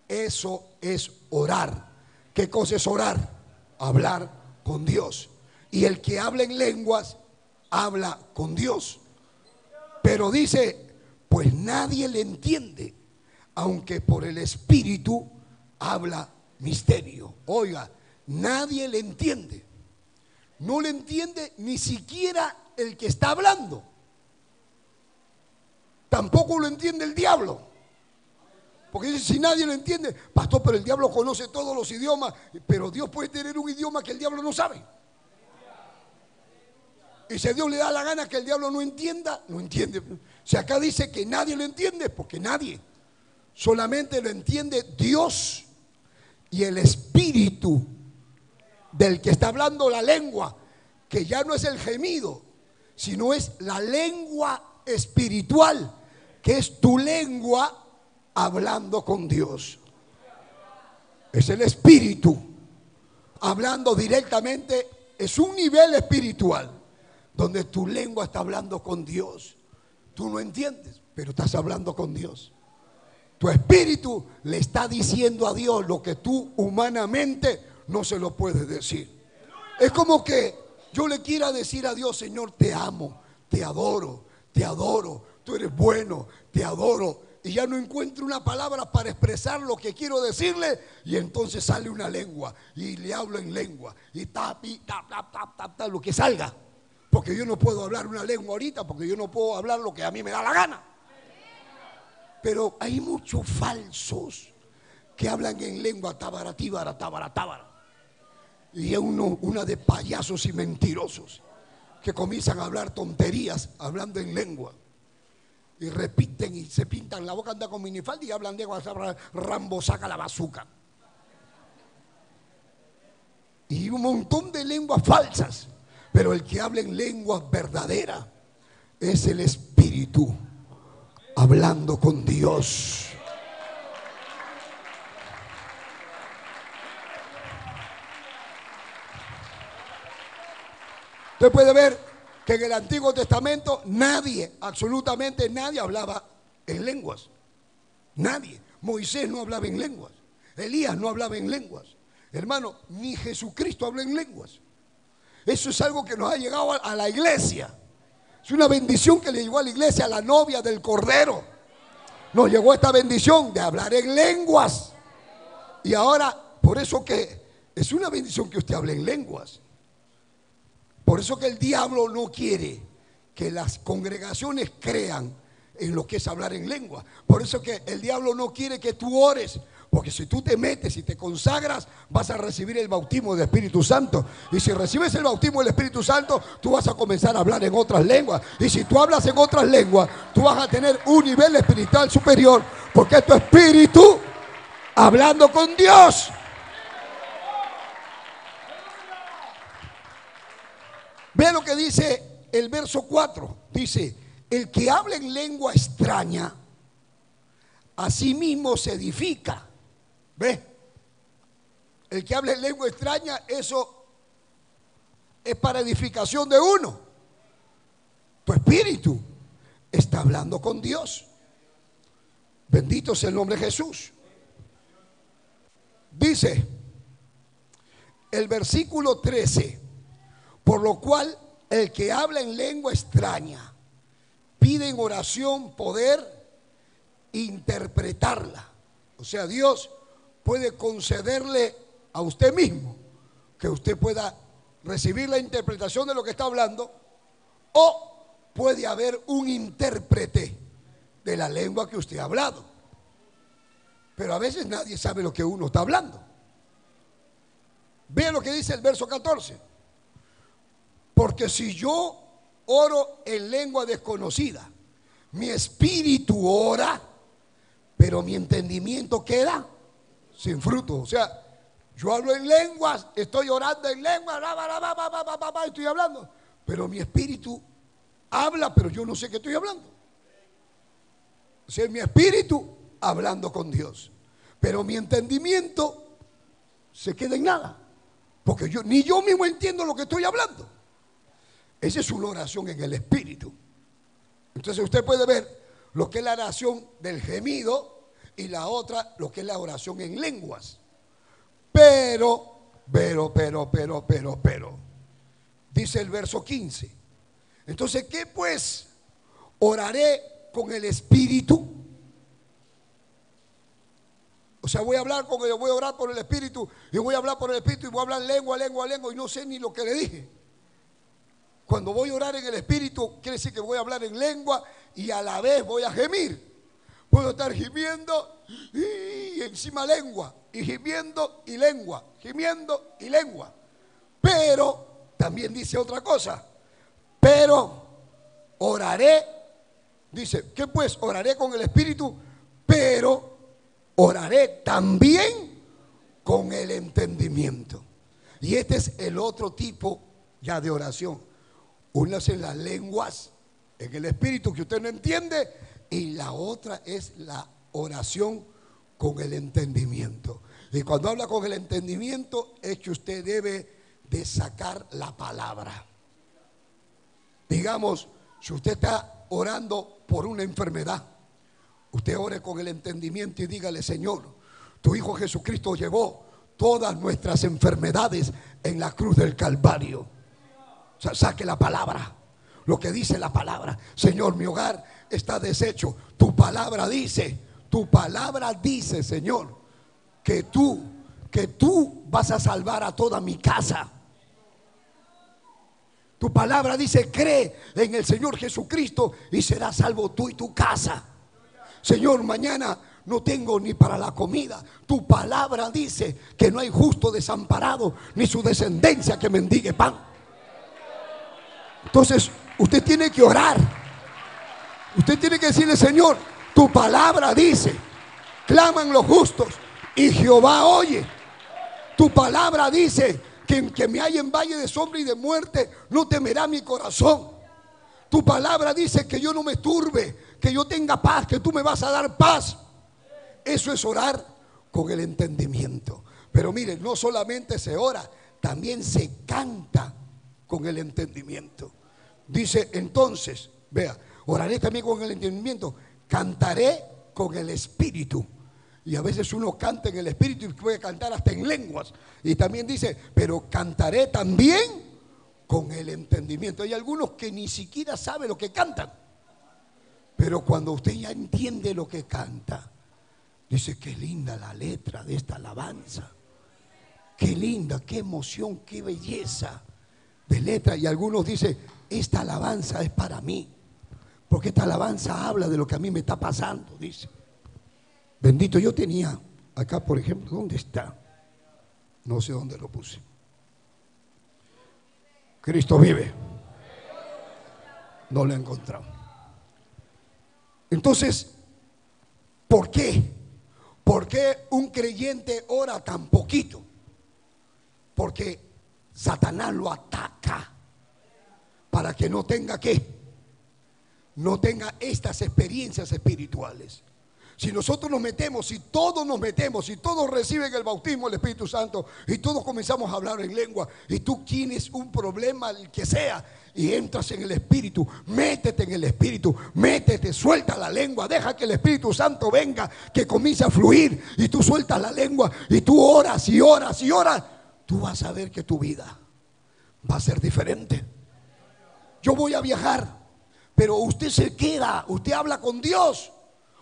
eso es orar. ¿Qué cosa es orar? Hablar con Dios. Y el que habla en lenguas, habla con Dios. Pero dice, pues nadie le entiende, aunque por el Espíritu habla misterio. Oiga, nadie le entiende. No le entiende ni siquiera el que está hablando. Tampoco lo entiende el diablo. Porque dice, si nadie lo entiende, pastor, pero el diablo conoce todos los idiomas. Pero Dios puede tener un idioma que el diablo no sabe. Y si a Dios le da la gana que el diablo no entienda, no entiende. Si acá dice que nadie lo entiende, porque nadie. Solamente lo entiende Dios y el Espíritu del que está hablando la lengua, que ya no es el gemido, sino es la lengua espiritual, que es tu lengua hablando con Dios. Es el Espíritu hablando directamente, es un nivel espiritual donde tu lengua está hablando con Dios. Tú no entiendes, pero estás hablando con Dios. Tu espíritu le está diciendo a Dios lo que tú humanamente no se lo puedes decir. Es como que yo le quiera decir a Dios, Señor, te amo, te adoro, tú eres bueno, te adoro. Y ya no encuentro una palabra para expresar lo que quiero decirle. Y entonces sale una lengua y le hablo en lengua. Y tap, lo que salga. Porque yo no puedo hablar una lengua ahorita, porque yo no puedo hablar lo que a mí me da la gana. Pero hay muchos falsos que hablan en lengua tabaratíbara. Y es una de payasos y mentirosos que comienzan a hablar tonterías hablando en lengua. Y repiten y se pintan la boca, anda con minifalda y hablan de Rambo saca la bazuca. Y un montón de lenguas falsas. Pero el que habla en lenguas verdaderas es el Espíritu hablando con Dios. Usted puede ver que en el Antiguo Testamento nadie, absolutamente nadie hablaba en lenguas. Nadie. Moisés no hablaba en lenguas. Elías no hablaba en lenguas. Hermano, ni Jesucristo habló en lenguas. Eso es algo que nos ha llegado a la iglesia. Es una bendición que le llegó a la iglesia, a la novia del Cordero. Nos llegó esta bendición de hablar en lenguas. Y ahora, por eso que es una bendición que usted hable en lenguas. Por eso que el diablo no quiere que las congregaciones crean en lo que es hablar en lengua. Por eso que el diablo no quiere que tú ores. Porque si tú te metes y te consagras, vas a recibir el bautismo del Espíritu Santo. Y si recibes el bautismo del Espíritu Santo, tú vas a comenzar a hablar en otras lenguas. Y si tú hablas en otras lenguas, tú vas a tener un nivel espiritual superior. Porque es tu espíritu hablando con Dios. Ve lo que dice el verso 4. Dice: el que habla en lengua extraña, a sí mismo se edifica. ¿Ve? El que habla en lengua extraña, eso es para edificación de uno. Tu espíritu está hablando con Dios. Bendito sea el nombre de Jesús. Dice el versículo 13: por lo cual el que habla en lengua extraña pide en oración poder interpretarla. O sea, Dios puede concederle a usted mismo que usted pueda recibir la interpretación de lo que está hablando, o puede haber un intérprete de la lengua que usted ha hablado. Pero a veces nadie sabe lo que uno está hablando. Vean lo que dice el verso 14: porque si yo oro en lengua desconocida, mi espíritu ora, pero mi entendimiento queda sin fruto. O sea, yo hablo en lenguas, estoy orando en lenguas, estoy hablando, pero mi espíritu habla, pero yo no sé qué estoy hablando. O sea, mi espíritu hablando con Dios, pero mi entendimiento se queda en nada, porque ni yo mismo entiendo lo que estoy hablando. Esa es una oración en el espíritu. Entonces usted puede ver lo que es la oración del gemido y la otra lo que es la oración en lenguas. Pero, dice el verso 15. Entonces, ¿qué pues? Oraré con el espíritu. O sea, voy a orar por el espíritu y voy a hablar por el espíritu y voy a hablar lengua y no sé ni lo que le dije. Cuando voy a orar en el espíritu, quiere decir que voy a hablar en lengua y a la vez voy a gemir. Puedo estar gimiendo y encima lengua, y gimiendo y lengua, gimiendo y lengua. Pero también dice otra cosa: pero oraré, dice, ¿qué pues? Oraré con el espíritu, pero oraré también con el entendimiento. Y este es el otro tipo ya de oración. Una es en las lenguas, en el espíritu que usted no entiende, y la otra es la oración con el entendimiento. Y cuando habla con el entendimiento es que usted debe de sacar la palabra. Digamos, si usted está orando por una enfermedad, usted ore con el entendimiento y dígale: Señor, tu Hijo Jesucristo llevó todas nuestras enfermedades en la cruz del Calvario. O sea, saque la palabra, lo que dice la palabra. Señor, mi hogar está deshecho. Tu palabra dice, Señor, que tú vas a salvar a toda mi casa. Tu palabra dice: cree en el Señor Jesucristo y serás salvo tú y tu casa. Señor, mañana no tengo ni para la comida. Tu palabra dice que no hay justo desamparado, ni su descendencia que mendigue pan. Entonces usted tiene que orar. Usted tiene que decirle: Señor, tu palabra dice, claman los justos y Jehová oye. Tu palabra dice que me hay en valle de sombra y de muerte, no temerá mi corazón. Tu palabra dice que yo no me turbe, que yo tenga paz, que tú me vas a dar paz. Eso es orar con el entendimiento. Pero miren, no solamente se ora, también se canta con el entendimiento. Dice entonces, vea, oraré también con el entendimiento, cantaré con el espíritu. Y a veces uno canta en el espíritu y puede cantar hasta en lenguas. Y también dice, pero cantaré también con el entendimiento. Hay algunos que ni siquiera saben lo que cantan, pero cuando usted ya entiende lo que canta, dice, qué linda la letra de esta alabanza, qué linda, qué emoción, qué belleza de letra. Y algunos dicen, esta alabanza es para mí, porque esta alabanza habla de lo que a mí me está pasando. Dice, bendito, yo tenía acá, por ejemplo, ¿dónde está? No sé dónde lo puse. Cristo vive. No lo he encontrado. Entonces, ¿por qué? ¿Por qué un creyente ora tan poquito? Porque Satanás lo ataca para que no tenga ¿qué? No tenga estas experiencias espirituales. Si nosotros nos metemos, si todos nos metemos, si todos reciben el bautismo del Espíritu Santo y todos comenzamos a hablar en lengua, y tú tienes un problema, el que sea, y entras en el Espíritu, métete en el Espíritu, métete, suelta la lengua, deja que el Espíritu Santo venga, que comience a fluir, y tú sueltas la lengua y tú oras y oras y oras, tú vas a ver que tu vida va a ser diferente. Yo voy a viajar, pero usted se queda, usted habla con Dios.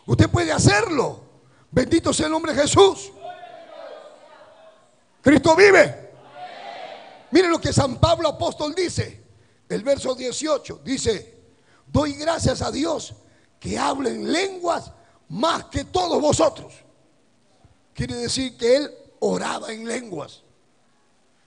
Usted puede hacerlo. Bendito sea el nombre de Jesús. Cristo vive. Miren lo que San Pablo apóstol dice. El verso 18 dice, doy gracias a Dios que hablo en lenguas más que todos vosotros. Quiere decir que él oraba en lenguas.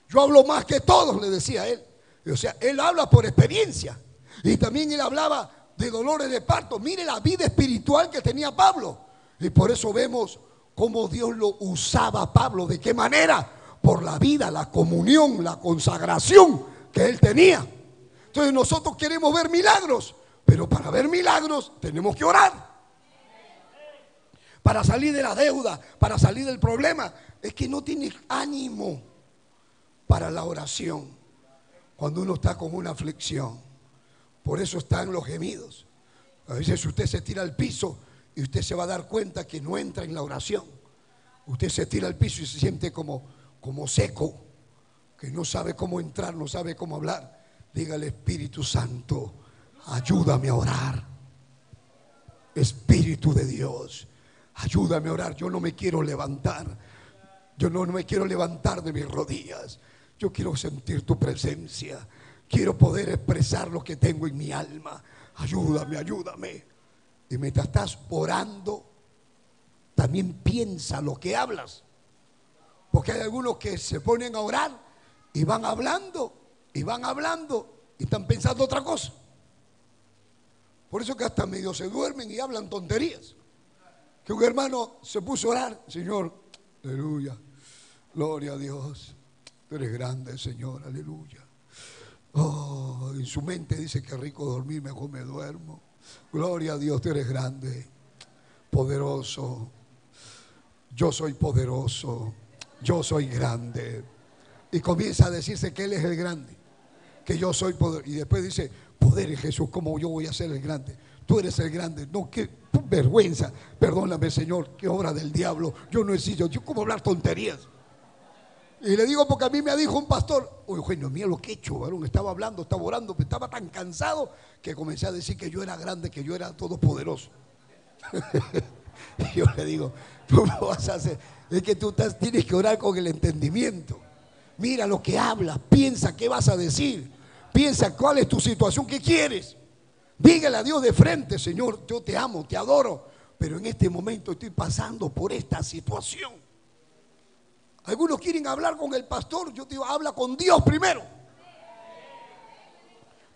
Yo hablo más que todos, le decía él. O sea, él habla por experiencia. Y también él hablaba de dolores de parto. Mire la vida espiritual que tenía Pablo. Y por eso vemos cómo Dios lo usaba a Pablo. ¿De qué manera? Por la vida, la comunión, la consagración que él tenía. Entonces nosotros queremos ver milagros, pero para ver milagros tenemos que orar. Para salir de la deuda, para salir del problema. Es que no tienes ánimo para la oración cuando uno está con una aflicción. Por eso están los gemidos. A veces usted se tira al piso y usted se va a dar cuenta que no entra en la oración. Usted se tira al piso y se siente como seco, que no sabe cómo entrar, no sabe cómo hablar. Dígale, Espíritu Santo, ayúdame a orar. Espíritu de Dios, ayúdame a orar. Yo no me quiero levantar. Yo no me quiero levantar de mis rodillas. Yo quiero sentir tu presencia. Quiero poder expresar lo que tengo en mi alma. Ayúdame, ayúdame. Y mientras estás orando, también piensa lo que hablas. Porque hay algunos que se ponen a orar y van hablando, y van hablando, y están pensando otra cosa. Por eso que hasta medio se duermen y hablan tonterías. Que un hermano se puso a orar, Señor, aleluya, gloria a Dios, tú eres grande, Señor, aleluya. Oh, en su mente dice que rico dormir, mejor me duermo. Gloria a Dios, tú eres grande, poderoso. Yo soy poderoso, yo soy grande. Y comienza a decirse que Él es el grande, que yo soy poder. Y después dice, poder en Jesús, ¿cómo yo voy a ser el grande? Tú eres el grande. No, qué vergüenza. Perdóname, Señor, qué obra del diablo. Yo no he sido, yo cómo hablar tonterías. Y le digo porque a mí me dijo un pastor, oye, Eugenio, mira lo que he hecho, varón. Estaba hablando, estaba orando, pero estaba tan cansado que comencé a decir que yo era grande, que yo era todopoderoso. Y yo le digo, tú lo vas a hacer. Es que tú tienes que orar con el entendimiento. Mira lo que hablas, piensa qué vas a decir, piensa cuál es tu situación, qué quieres. Dígale a Dios de frente, Señor, yo te amo, te adoro, pero en este momento estoy pasando por esta situación. Algunos quieren hablar con el pastor. Yo te digo, habla con Dios primero.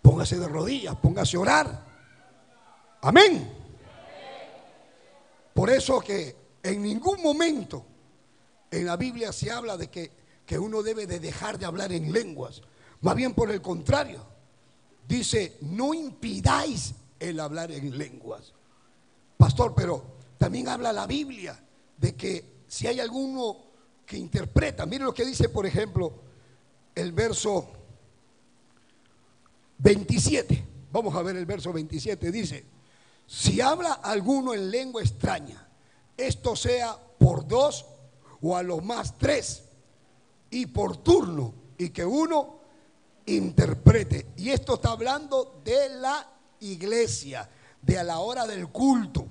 Póngase de rodillas, póngase a orar. Amén. Por eso que en ningún momento en la Biblia se habla de que uno debe de dejar de hablar en lenguas. Más bien por el contrario. Dice, no impidáis el hablar en lenguas. Pastor, pero también habla la Biblia de que si hay alguno que interpreta, mire lo que dice, por ejemplo, el verso 27. Vamos a ver el verso 27. Dice: si habla alguno en lengua extraña, esto sea por dos o a lo más tres, y por turno, y que uno interprete. Y esto está hablando de la iglesia, de a la hora del culto.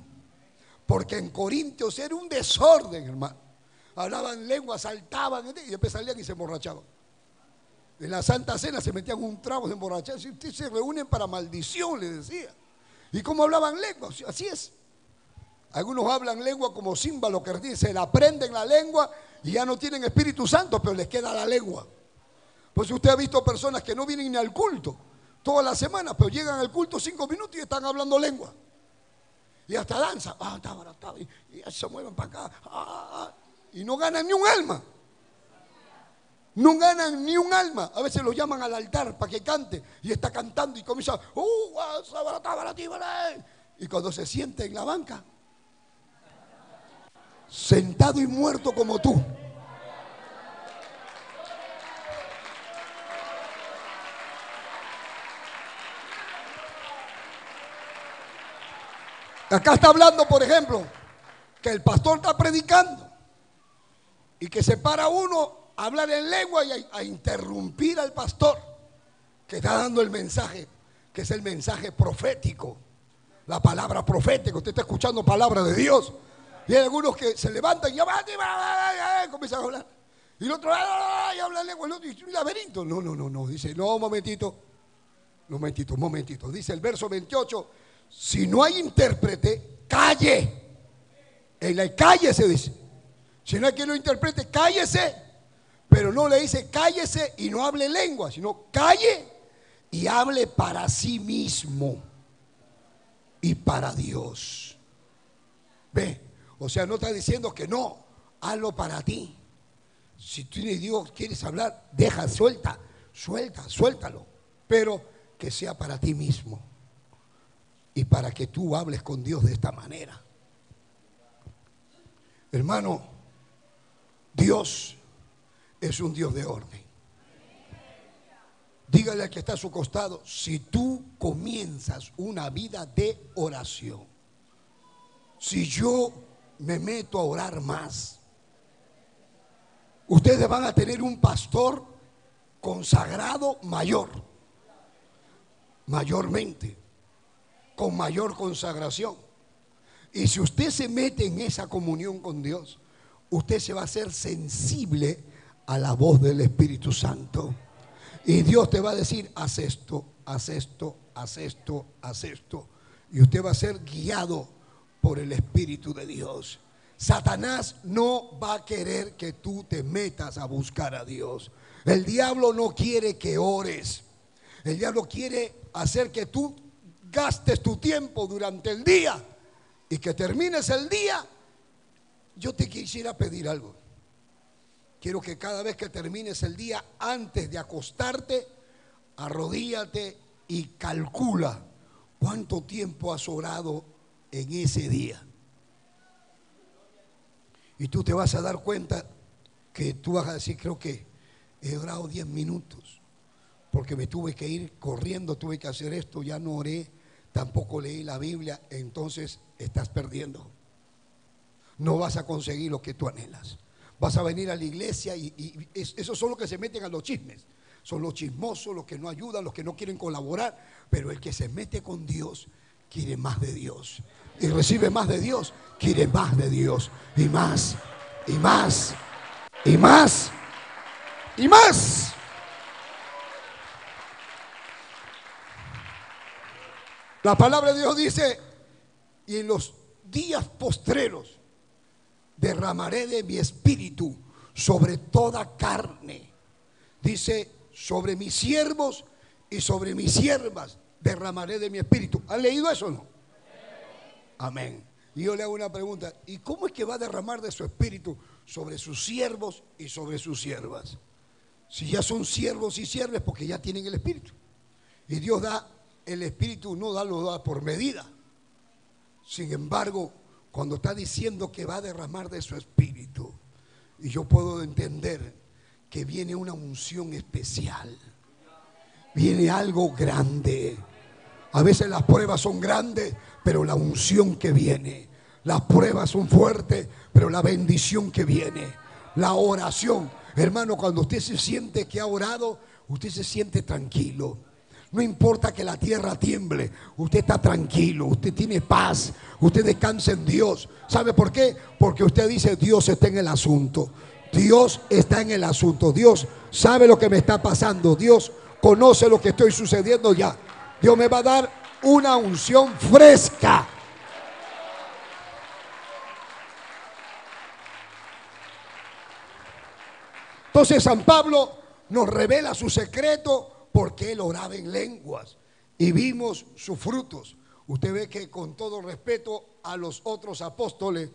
Porque en Corintios era un desorden, hermano. Hablaban lengua, saltaban y después salían y se emborrachaban. En la Santa Cena se metían un trago, se emborrachaban. Si ustedes se reúnen para maldición, le decía. ¿Y cómo hablaban lengua? Así es. Algunos hablan lengua como címbalo, que dicen, aprenden la lengua y ya no tienen Espíritu Santo, pero les queda la lengua. Pues usted ha visto personas que no vienen ni al culto toda la semana, pero llegan al culto 5 minutos y están hablando lengua. Y hasta danza. Y se mueven para acá. Y no ganan ni un alma. No ganan ni un alma. A veces los llaman al altar para que cante. Y está cantando y comienza. Y cuando se siente en la banca, sentado y muerto como tú. Acá está hablando, por ejemplo, que el pastor está predicando y que se para uno a hablar en lengua y a interrumpir al pastor que está dando el mensaje, que es el mensaje profético, la palabra profética. Usted está escuchando palabra de Dios. Y hay algunos que se levantan y comienzan a hablar. Y el otro y habla en lengua, el otro y un laberinto. No. Dice, no, momentito. Dice el verso 28. Si no hay intérprete, calle. En la calle se dice. Si no hay quien lo interprete, cállese. Pero no le dice cállese y no hable lengua, sino calle y hable para sí mismo y para Dios. Ve, o sea, no está diciendo que no, hazlo para ti. Si tú y Dios quieres hablar, suéltalo. Pero que sea para ti mismo. Y para que tú hables con Dios de esta manera. Hermano, Dios es un Dios de orden. Dígale al que está a su costado, si tú comienzas una vida de oración, si yo me meto a orar más, ustedes van a tener un pastor consagrado mayormente, con mayor consagración. Y si usted se mete en esa comunión con Dios, usted se va a hacer sensible a la voz del Espíritu Santo. Y Dios te va a decir, haz esto, haz esto, haz esto, haz esto. Y usted va a ser guiado por el Espíritu de Dios. Satanás no va a querer que tú te metas a buscar a Dios. El diablo no quiere que ores. El diablo quiere hacer que tú gastes tu tiempo durante el día y que termines el día. Yo te quisiera pedir algo. Quiero que cada vez que termines el día, antes de acostarte, arrodíllate y calcula cuánto tiempo has orado en ese día. Y tú te vas a dar cuenta que tú vas a decir, creo que he orado 10 minutos, porque me tuve que ir corriendo, tuve que hacer esto, ya no oré, tampoco leí la Biblia. Entonces estás perdiendo. No vas a conseguir lo que tú anhelas. Vas a venir a la iglesia y esos son los que se meten a los chismes. Son los chismosos, los que no ayudan, los que no quieren colaborar. Pero el que se mete con Dios quiere más de Dios. Y recibe más de Dios, quiere más de Dios. Y más, y más, y más, y más. La palabra de Dios dice, y en los días postreros derramaré de mi espíritu sobre toda carne. Dice, sobre mis siervos y sobre mis siervas derramaré de mi espíritu. ¿Han leído eso o no? Amén. Y yo le hago una pregunta, ¿y cómo es que va a derramar de su espíritu sobre sus siervos y sobre sus siervas? Si ya son siervos y siervas, porque ya tienen el espíritu. Y Dios da el espíritu, no lo da por medida. Sin embargo, cuando está diciendo que va a derramar de su espíritu, y yo puedo entender que viene una unción especial, viene algo grande. A veces las pruebas son grandes, pero la unción que viene. Las pruebas son fuertes, pero la bendición que viene. La oración. Hermano, cuando usted se siente que ha orado, usted se siente tranquilo. No importa que la tierra tiemble, usted está tranquilo, usted tiene paz, usted descansa en Dios. ¿Sabe por qué? Porque usted dice: Dios está en el asunto. Dios está en el asunto. Dios sabe lo que me está pasando. Dios conoce lo que estoy sucediendo ya. Dios me va a dar una unción fresca. Entonces San Pablo nos revela su secreto, porque él oraba en lenguas y vimos sus frutos. Usted ve que, con todo respeto a los otros apóstoles,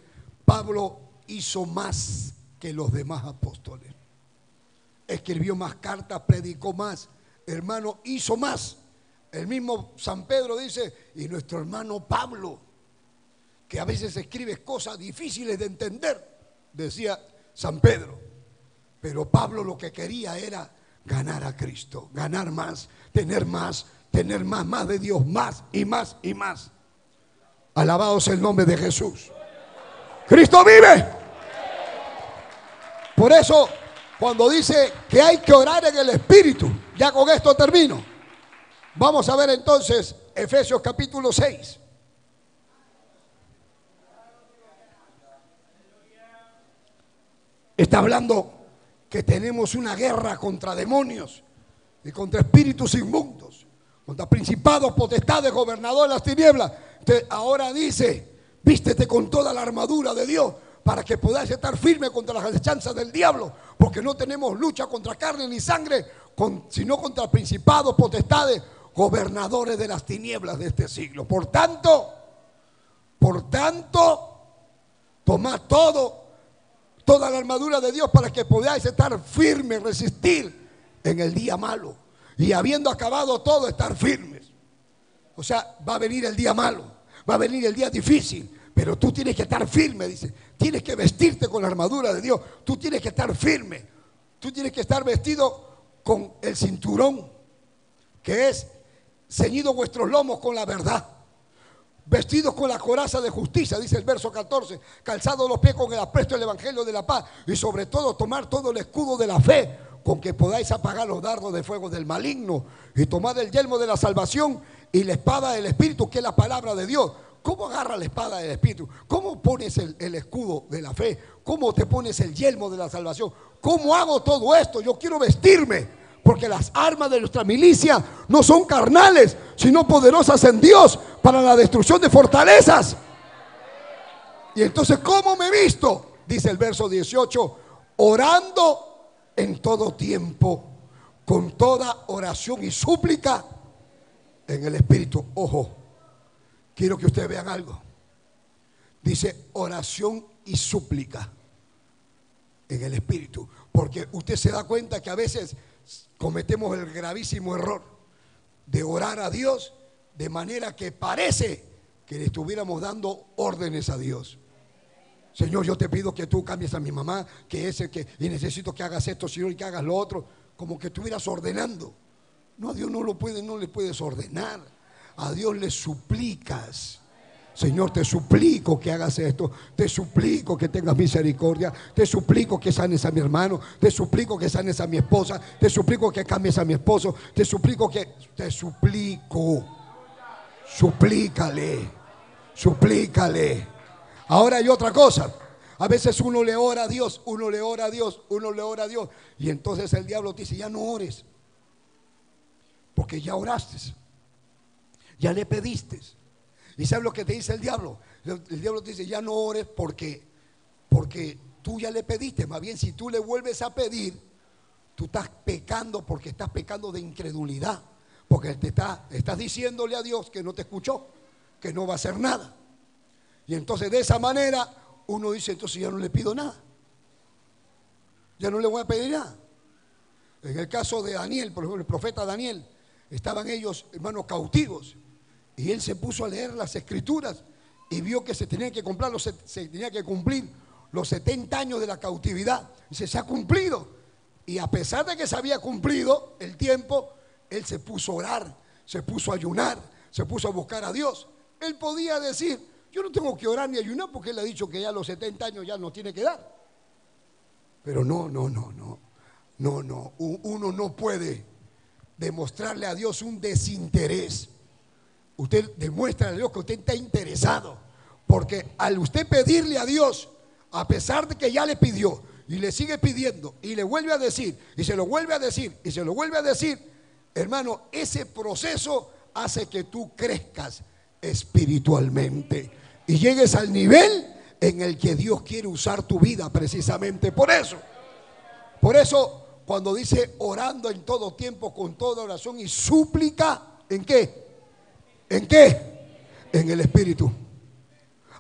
Pablo hizo más que los demás apóstoles. Escribió más cartas, predicó más. Hermano, hizo más. El mismo San Pedro dice: y nuestro hermano Pablo, que a veces escribe cosas difíciles de entender, decía San Pedro. Pero Pablo lo que quería era ganar a Cristo, ganar más, tener más de Dios, más y más y más. Alabado sea el nombre de Jesús. Cristo vive. Por eso, cuando dice que hay que orar en el Espíritu, ya con esto termino. Vamos a ver entonces Efesios capítulo 6. Está hablando que tenemos una guerra contra demonios y contra espíritus inmundos, contra principados, potestades, gobernadores de las tinieblas. Entonces, ahora dice: vístete con toda la armadura de Dios, para que podáis estar firme contra las acechanzas del diablo, porque no tenemos lucha contra carne ni sangre, sino contra principados, potestades, gobernadores de las tinieblas de este siglo. Por tanto, tomad toda la armadura de Dios, para que podáis estar firmes, resistir en el día malo, y habiendo acabado todo, estar firmes. O sea, va a venir el día malo, va a venir el día difícil, pero tú tienes que estar firme, dice. Tienes que vestirte con la armadura de Dios. Tú tienes que estar firme. Tú tienes que estar vestido con el cinturón, que es: ceñido vuestros lomos con la verdad, vestidos con la coraza de justicia, dice el verso 14, calzados los pies con el apresto del evangelio de la paz, y sobre todo tomar todo el escudo de la fe, con que podáis apagar los dardos de fuego del maligno, y tomad el yelmo de la salvación y la espada del Espíritu, que es la palabra de Dios. ¿Cómo agarras la espada del Espíritu? ¿Cómo pones el escudo de la fe? ¿Cómo te pones el yelmo de la salvación? ¿Cómo hago todo esto? Yo quiero vestirme, porque las armas de nuestra milicia no son carnales, sino poderosas en Dios para la destrucción de fortalezas. Y entonces, ¿cómo me visto? Dice el verso 18: orando en todo tiempo, con toda oración y súplica en el Espíritu. Ojo, quiero que ustedes vean algo. Dice oración y súplica en el Espíritu, porque usted se da cuenta que a veces cometemos el gravísimo error de orar a Dios de manera que parece que le estuviéramos dando órdenes a Dios. Señor, yo te pido que tú cambies a mi mamá, y necesito que hagas esto, Señor, y que hagas lo otro, como que estuvieras ordenando. No, a Dios no le puedes ordenar. A Dios le suplicas: Señor, te suplico que hagas esto, te suplico que tengas misericordia, te suplico que sanes a mi hermano, te suplico que sanes a mi esposa, te suplico que cambies a mi esposo, te suplico. Suplícale. Ahora hay otra cosa. A veces uno le ora a Dios, y entonces el diablo te dice: ya no ores, porque ya oraste, ya le pediste. ¿Y sabes lo que te dice el diablo? El diablo te dice: ya no ores porque tú ya le pediste. Más bien, si tú le vuelves a pedir, tú estás pecando, porque estás pecando de incredulidad, porque estás diciéndole a Dios que no te escuchó, que no va a hacer nada. Y entonces, de esa manera, uno dice: entonces ya no le pido nada, ya no le voy a pedir nada. En el caso de Daniel, por ejemplo, el profeta Daniel, estaban ellos, hermanos, cautivos, y él se puso a leer las escrituras y vio que se tenían que cumplir los 70 años de la cautividad. Dice: se ha cumplido. Y a pesar de que se había cumplido el tiempo, él se puso a orar, se puso a ayunar, se puso a buscar a Dios. Él podía decir, yo no tengo que orar ni ayunar porque él ha dicho que ya a los 70 años ya no tiene que dar. Pero no. Uno no puede demostrarle a Dios un desinterés. Usted demuestra a Dios que usted está interesado, porque al usted pedirle a Dios, a pesar de que ya le pidió y le sigue pidiendo y le vuelve a decir y se lo vuelve a decir y se lo vuelve a decir, hermano, ese proceso hace que tú crezcas espiritualmente y llegues al nivel en el que Dios quiere usar tu vida precisamente por eso. Por eso cuando dice orando en todo tiempo con toda oración y súplica, ¿en qué? ¿En qué? En el Espíritu.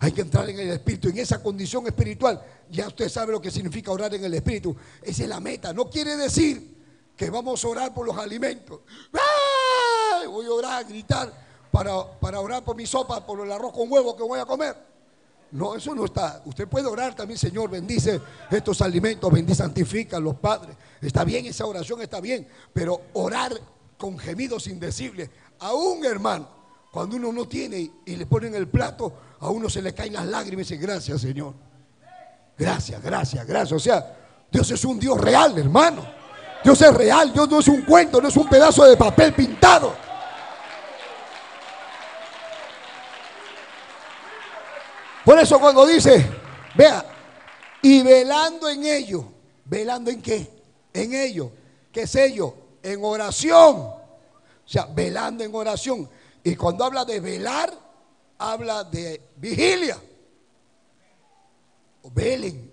Hay que entrar en el Espíritu, en esa condición espiritual. Ya usted sabe lo que significa orar en el Espíritu. Esa es la meta. No quiere decir que vamos a orar por los alimentos. ¡Ay! Voy a orar, a gritar para orar por mi sopa, por el arroz con huevo que voy a comer. No, eso no está. Usted puede orar también, Señor, bendice estos alimentos, bendice, santifica a los padres. Está bien, esa oración está bien, pero orar con gemidos indecibles, aún, hermano, cuando uno no tiene y le ponen el plato, a uno se le caen las lágrimas y dice, gracias, Señor. Gracias. O sea, Dios es un Dios real, hermano. Dios es real, Dios no es un cuento, no es un pedazo de papel pintado. Por eso cuando dice, vea, y velando en ello, ¿velando en qué? En ello, ¿qué es ello? En oración. O sea, velando en oración. Y cuando habla de velar, habla de vigilia. O velen,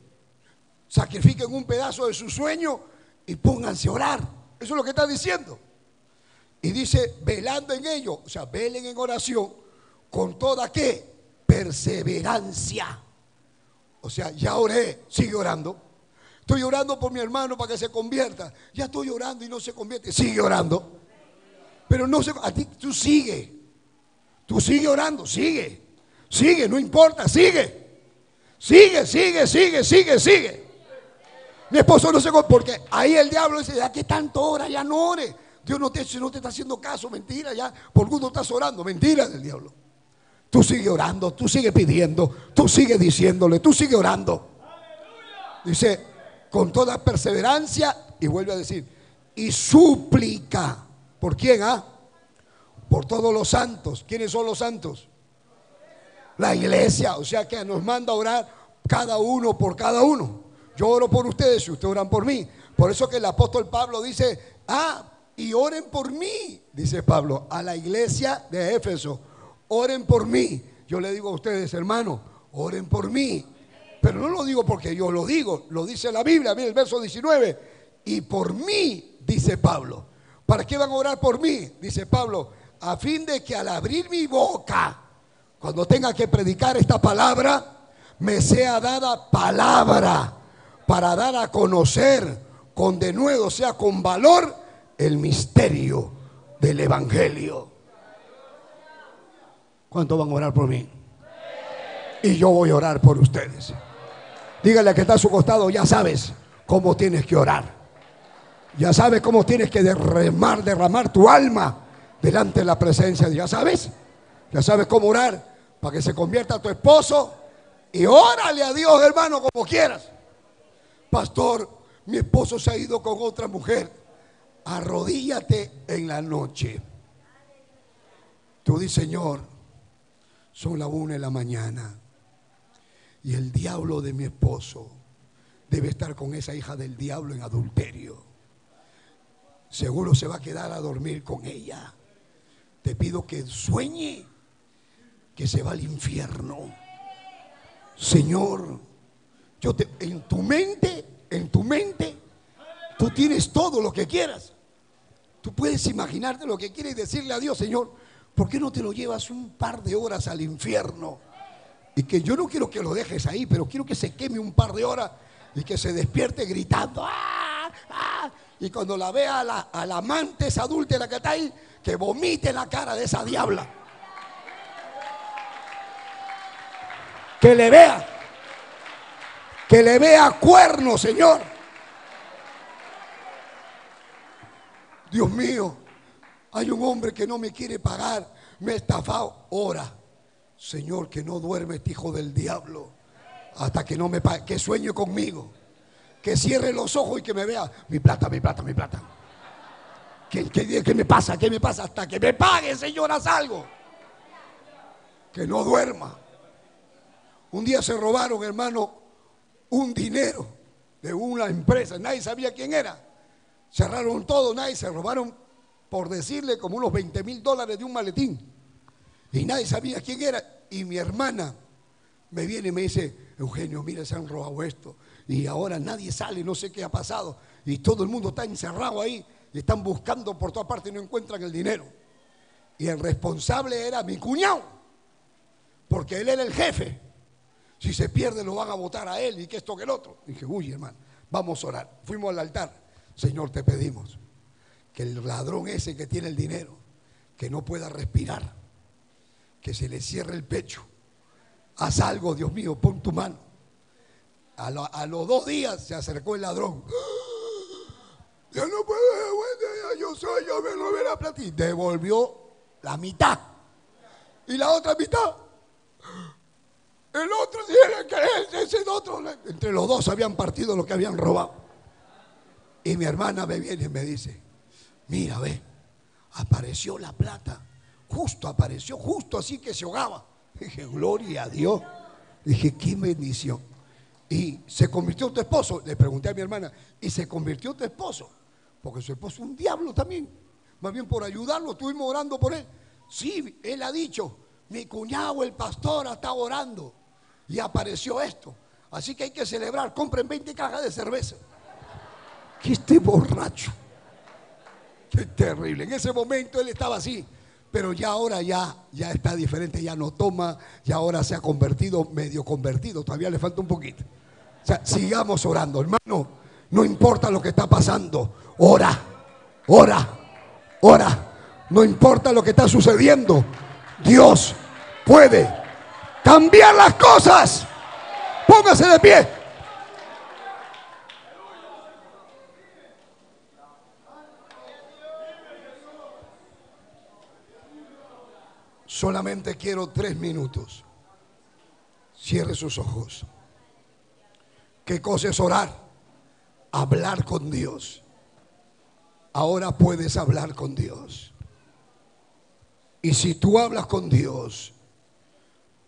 sacrifiquen un pedazo de su sueño y pónganse a orar. Eso es lo que está diciendo. Y dice, velando en ello, o sea, velen en oración con toda ¿qué? Perseverancia. O sea, ya oré, sigue orando. Estoy orando por mi hermano para que se convierta. Ya estoy orando y no se convierte, sigue orando. Pero no se, a ti tú sigue. Tú sigue orando, sigue, no importa, sigue. Mi esposo no se, porque ahí el diablo dice, ya que tanto ora, ya no ore. Dios no te está haciendo caso, mentira, ya por gusto estás orando, mentira del diablo. Tú sigue orando, tú sigue pidiendo, tú sigue diciéndole, tú sigue orando. Dice, con toda perseverancia, y vuelve a decir, y súplica. ¿Por quién? Por todos los santos. ¿Quiénes son los santos? La iglesia. O sea que nos manda a orar cada uno por cada uno. Yo oro por ustedes y ustedes oran por mí. Por eso que el apóstol Pablo dice, y oren por mí, dice Pablo, a la iglesia de Éfeso. Oren por mí. Yo le digo a ustedes, hermano, oren por mí. Pero no lo digo porque yo lo digo, lo dice la Biblia. Mira el verso 19. Y por mí, dice Pablo. ¿Para qué van a orar por mí? Dice Pablo, a fin de que al abrir mi boca, cuando tenga que predicar esta palabra, me sea dada palabra para dar a conocer con denuedo, o sea, con valor, el misterio del evangelio. ¿Cuántos van a orar por mí? Y yo voy a orar por ustedes. Dígale que está a su costado, ya sabes cómo tienes que orar. Ya sabes cómo tienes que derramar tu alma delante de la presencia de Dios. Ya sabes cómo orar para que se convierta tu esposo. Y órale a Dios, hermano, como quieras. Pastor, mi esposo se ha ido con otra mujer. Arrodíllate en la noche. Tú dices, Señor, son las 1 de la mañana y el diablo de mi esposo debe estar con esa hija del diablo en adulterio. Seguro se va a quedar a dormir con ella. Te pido que sueñe que se va al infierno. Señor, en tu mente, tú tienes todo lo que quieras. Tú puedes imaginarte lo que quieres y decirle a Dios, Señor, ¿por qué no te lo llevas un par de horas al infierno? Y que yo no quiero que lo dejes ahí, pero quiero que se queme un par de horas y que se despierte gritando. ¡Ah! ¡Ah! Y cuando la vea a la amante, esa adúltera que está ahí, que vomite en la cara de esa diabla. Que le vea cuernos, Señor. Dios mío, Hay un hombre que no me quiere pagar, me ha estafado. Ora, Señor, que no duerme este hijo del diablo hasta que no me pague, que sueñe conmigo, que cierre los ojos y que me vea. Mi plata, mi plata, mi plata. ¿Qué me pasa? ¿Qué me pasa? Hasta que me pague, Señor, haz algo. Que no duerma. Un día se robaron, hermano, un dinero de una empresa. Nadie sabía quién era. Cerraron todo, nadie. Se robaron, por decirle, como unos $20,000 de un maletín. Y nadie sabía quién era. Y mi hermana me viene y me dice: Eugenio, mira, se han robado esto. Y ahora nadie sale, no sé qué ha pasado. Y todo el mundo está encerrado ahí. Y están buscando por todas partes y no encuentran el dinero. Y el responsable era mi cuñado, porque él era el jefe. Si se pierde lo van a votar a él y que esto que el otro. Dije: uy, hermano, vamos a orar. Fuimos al altar. Señor, te pedimos que el ladrón ese que tiene el dinero, que no pueda respirar, que se le cierre el pecho. Haz algo, Dios mío, pon tu mano. A los 2 días se acercó el ladrón. Ya no puedo, yo me robé la plata. Y devolvió la mitad. Y la otra mitad, el otro, ese otro. Entre los dos habían partido lo que habían robado. Y mi hermana me viene y me dice: mira, ve, apareció la plata. Justo apareció, justo así que se ahogaba. Dije: gloria a Dios. Dije: qué bendición. Y se convirtió tu esposo. Le pregunté a mi hermana: ¿y se convirtió tu esposo? Porque su esposo es un diablo también. Más bien por ayudarlo, estuvimos orando por él. Sí, él ha dicho: mi cuñado, el pastor, está orando y apareció esto. Así que hay que celebrar. Compren 20 cajas de cerveza. Que esté borracho. Qué terrible. En ese momento él estaba así. Pero ya ahora ya está diferente. Ya no toma. Ya ahora se ha convertido, medio convertido. Todavía le falta un poquito. O sea, sigamos orando, hermano. No importa lo que está pasando. Ora, ora, ora. No importa lo que está sucediendo. Dios puede cambiar las cosas. Póngase de pie. Solamente quiero 3 minutos. Cierre sus ojos. ¿Qué cosa es orar? Hablar con Dios. Ahora puedes hablar con Dios. Y si tú hablas con Dios,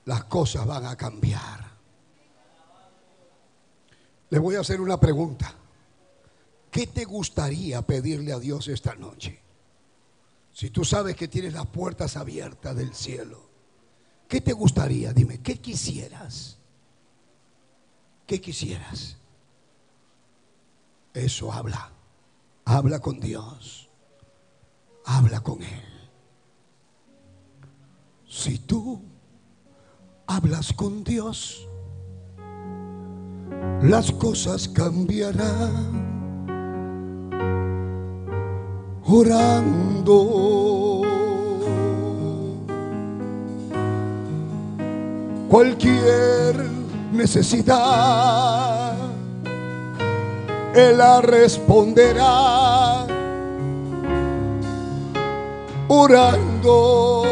las cosas van a cambiar. Le voy a hacer una pregunta. ¿Qué te gustaría pedirle a Dios esta noche? Si tú sabes que tienes las puertas abiertas del cielo, ¿qué te gustaría? Dime, ¿qué quisieras? ¿Qué quisieras? Eso, habla. Habla con Dios. Habla con Él. Si tú hablas con Dios, las cosas cambiarán. Orando, cualquier necesidad Él la responderá. Orando,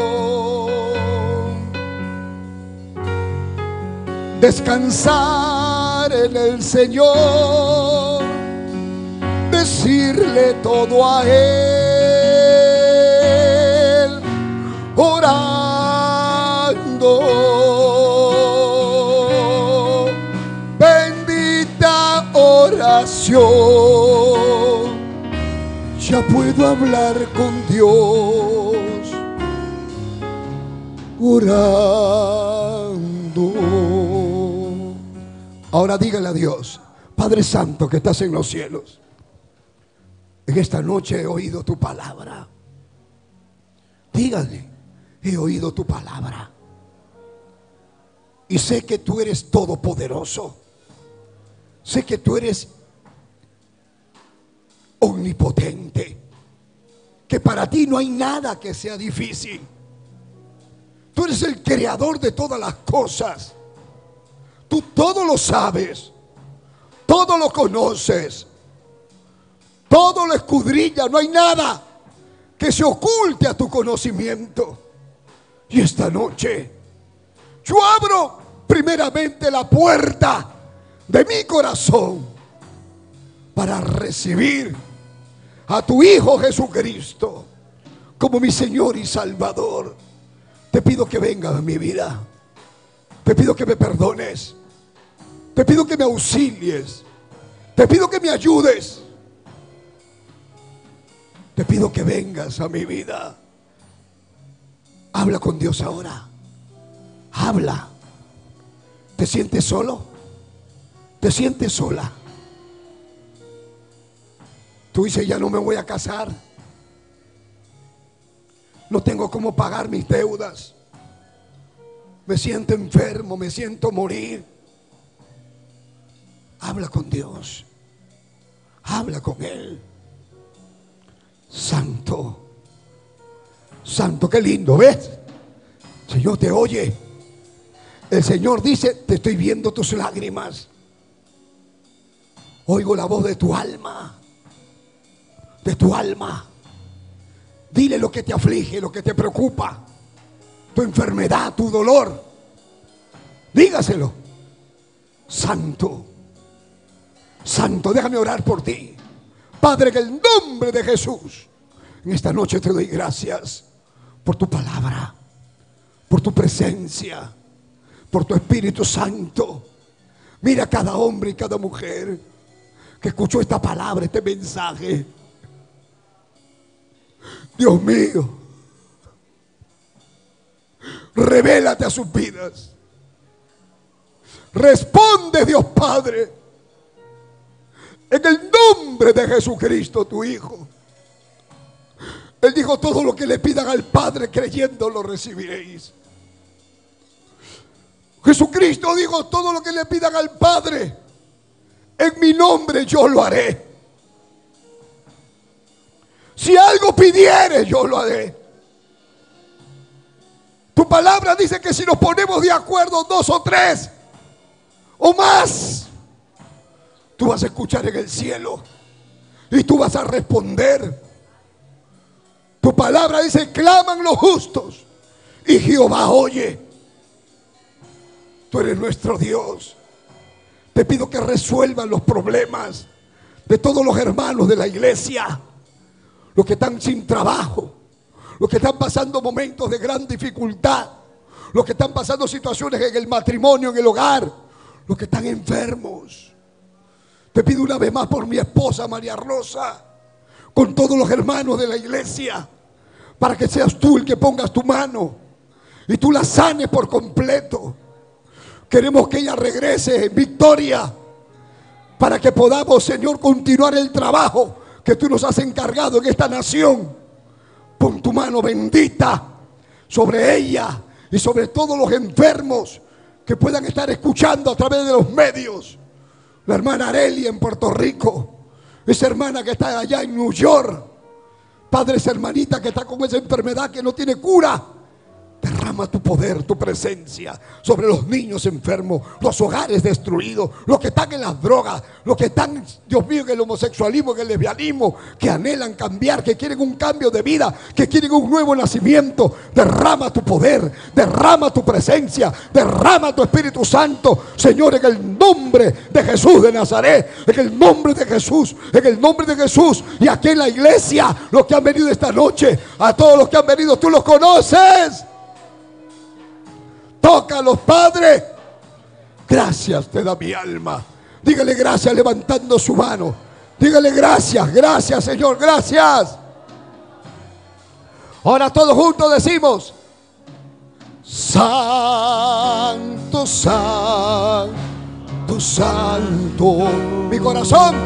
descansar en el Señor, decirle todo a Él, orando, bendita oración. Ya puedo hablar con Dios, orando. Ahora dígale a Dios: Padre Santo que estás en los cielos, en esta noche he oído tu palabra. Dígale: he oído tu palabra y sé que tú eres todopoderoso. Sé que tú eres omnipotente, que para ti no hay nada que sea difícil. Tú eres el creador de todas las cosas. Tú todo lo sabes, todo lo conoces, todo lo escudriñas. No hay nada que se oculte a tu conocimiento. Y esta noche yo abro primeramente la puerta de mi corazón para recibir a tu Hijo Jesucristo como mi Señor y Salvador. Te pido que vengas a mi vida. Te pido que me perdones. Te pido que me auxilies. Te pido que me ayudes. Te pido que vengas a mi vida. Habla con Dios ahora. Habla. ¿Te sientes solo? ¿Te sientes sola? Tú dices, ya no me voy a casar. No tengo cómo pagar mis deudas. Me siento enfermo, me siento morir. Habla con Dios. Habla con Él. Santo, santo, qué lindo, ¿ves? El Señor te oye. El Señor dice, te estoy viendo tus lágrimas. Oigo la voz de tu alma. De tu alma. Dile lo que te aflige, lo que te preocupa, tu enfermedad, tu dolor. Dígaselo. Santo, santo, déjame orar por ti. Padre, en el nombre de Jesús, en esta noche te doy gracias por tu palabra, por tu presencia, por tu Espíritu Santo. Mira a cada hombre y cada mujer que escuchó esta palabra, este mensaje. Dios mío, revélate a sus vidas. Responde, Dios Padre, en el nombre de Jesucristo, tu Hijo. Él dijo, todo lo que le pidan al Padre creyendo lo recibiréis. Jesucristo dijo, todo lo que le pidan al Padre en mi nombre yo lo haré. Si algo pidieres, yo lo haré. Tu palabra dice que si nos ponemos de acuerdo 2 o 3 o más, tú vas a escuchar en el cielo y tú vas a responder. Tu palabra dice, claman los justos y Jehová oye. Tú eres nuestro Dios. Te pido que resuelvan los problemas de todos los hermanos de la iglesia, los que están sin trabajo, los que están pasando momentos de gran dificultad, los que están pasando situaciones en el matrimonio, en el hogar, los que están enfermos. Te pido una vez más por mi esposa María Rosa, con todos los hermanos de la iglesia, para que seas tú el que pongas tu mano y tú la sanes por completo. Queremos que ella regrese en victoria, para que podamos, Señor, continuar el trabajo que tú nos has encargado en esta nación. Pon tu mano bendita sobre ella y sobre todos los enfermos que puedan estar escuchando a través de los medios. La hermana Areli en Puerto Rico, esa hermana que está allá en New York, Padre, esa hermanita que está con esa enfermedad que no tiene cura. Derrama tu poder, tu presencia sobre los niños enfermos, los hogares destruidos, los que están en las drogas, los que están, Dios mío, en el homosexualismo, en el lesbianismo, que anhelan cambiar, que quieren un cambio de vida, que quieren un nuevo nacimiento. Derrama tu poder, derrama tu presencia, derrama tu Espíritu Santo, Señor, en el nombre de Jesús de Nazaret, en el nombre de Jesús, en el nombre de Jesús. Y aquí en la iglesia, los que han venido esta noche, a todos los que han venido, tú los conoces. Tócalos, Padre. Gracias te da mi alma. Dígale gracias levantando su mano. Dígale gracias, gracias, Señor, gracias. Ahora todos juntos decimos: Santo, Santo, Santo. Mi corazón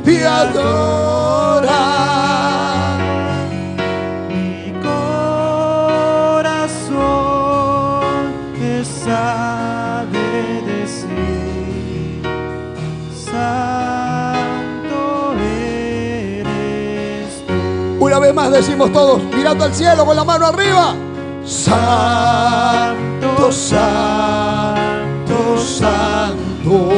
te adora. Sabe decir, santo eres tú. Una vez más decimos todos, mirando al cielo con la mano arriba: Santo, Santo, Santo.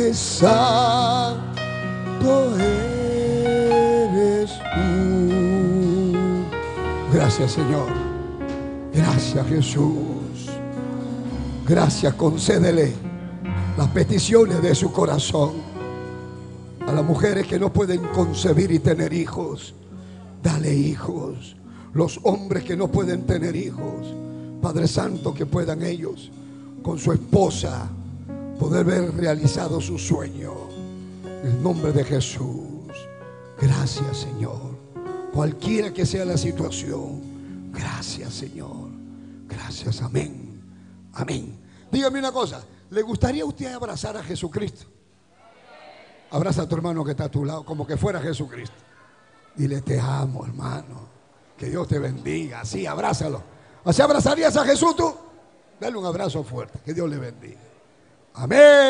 que santo eres tú. Gracias, Señor. Gracias, Jesús. Gracias, concédele las peticiones de su corazón. A las mujeres que no pueden concebir y tener hijos, dale hijos. Los hombres que no pueden tener hijos, Padre Santo, que puedan ellos con su esposa poder ver realizado su sueño. En el nombre de Jesús. Gracias, Señor. Cualquiera que sea la situación, gracias, Señor. Gracias, amén. Amén. Dígame una cosa, ¿le gustaría a usted abrazar a Jesucristo? Abraza a tu hermano que está a tu lado como que fuera Jesucristo. Dile, te amo, hermano. Que Dios te bendiga. Así, abrázalo. ¿Así abrazarías a Jesús tú? Dale un abrazo fuerte. Que Dios le bendiga. Amén.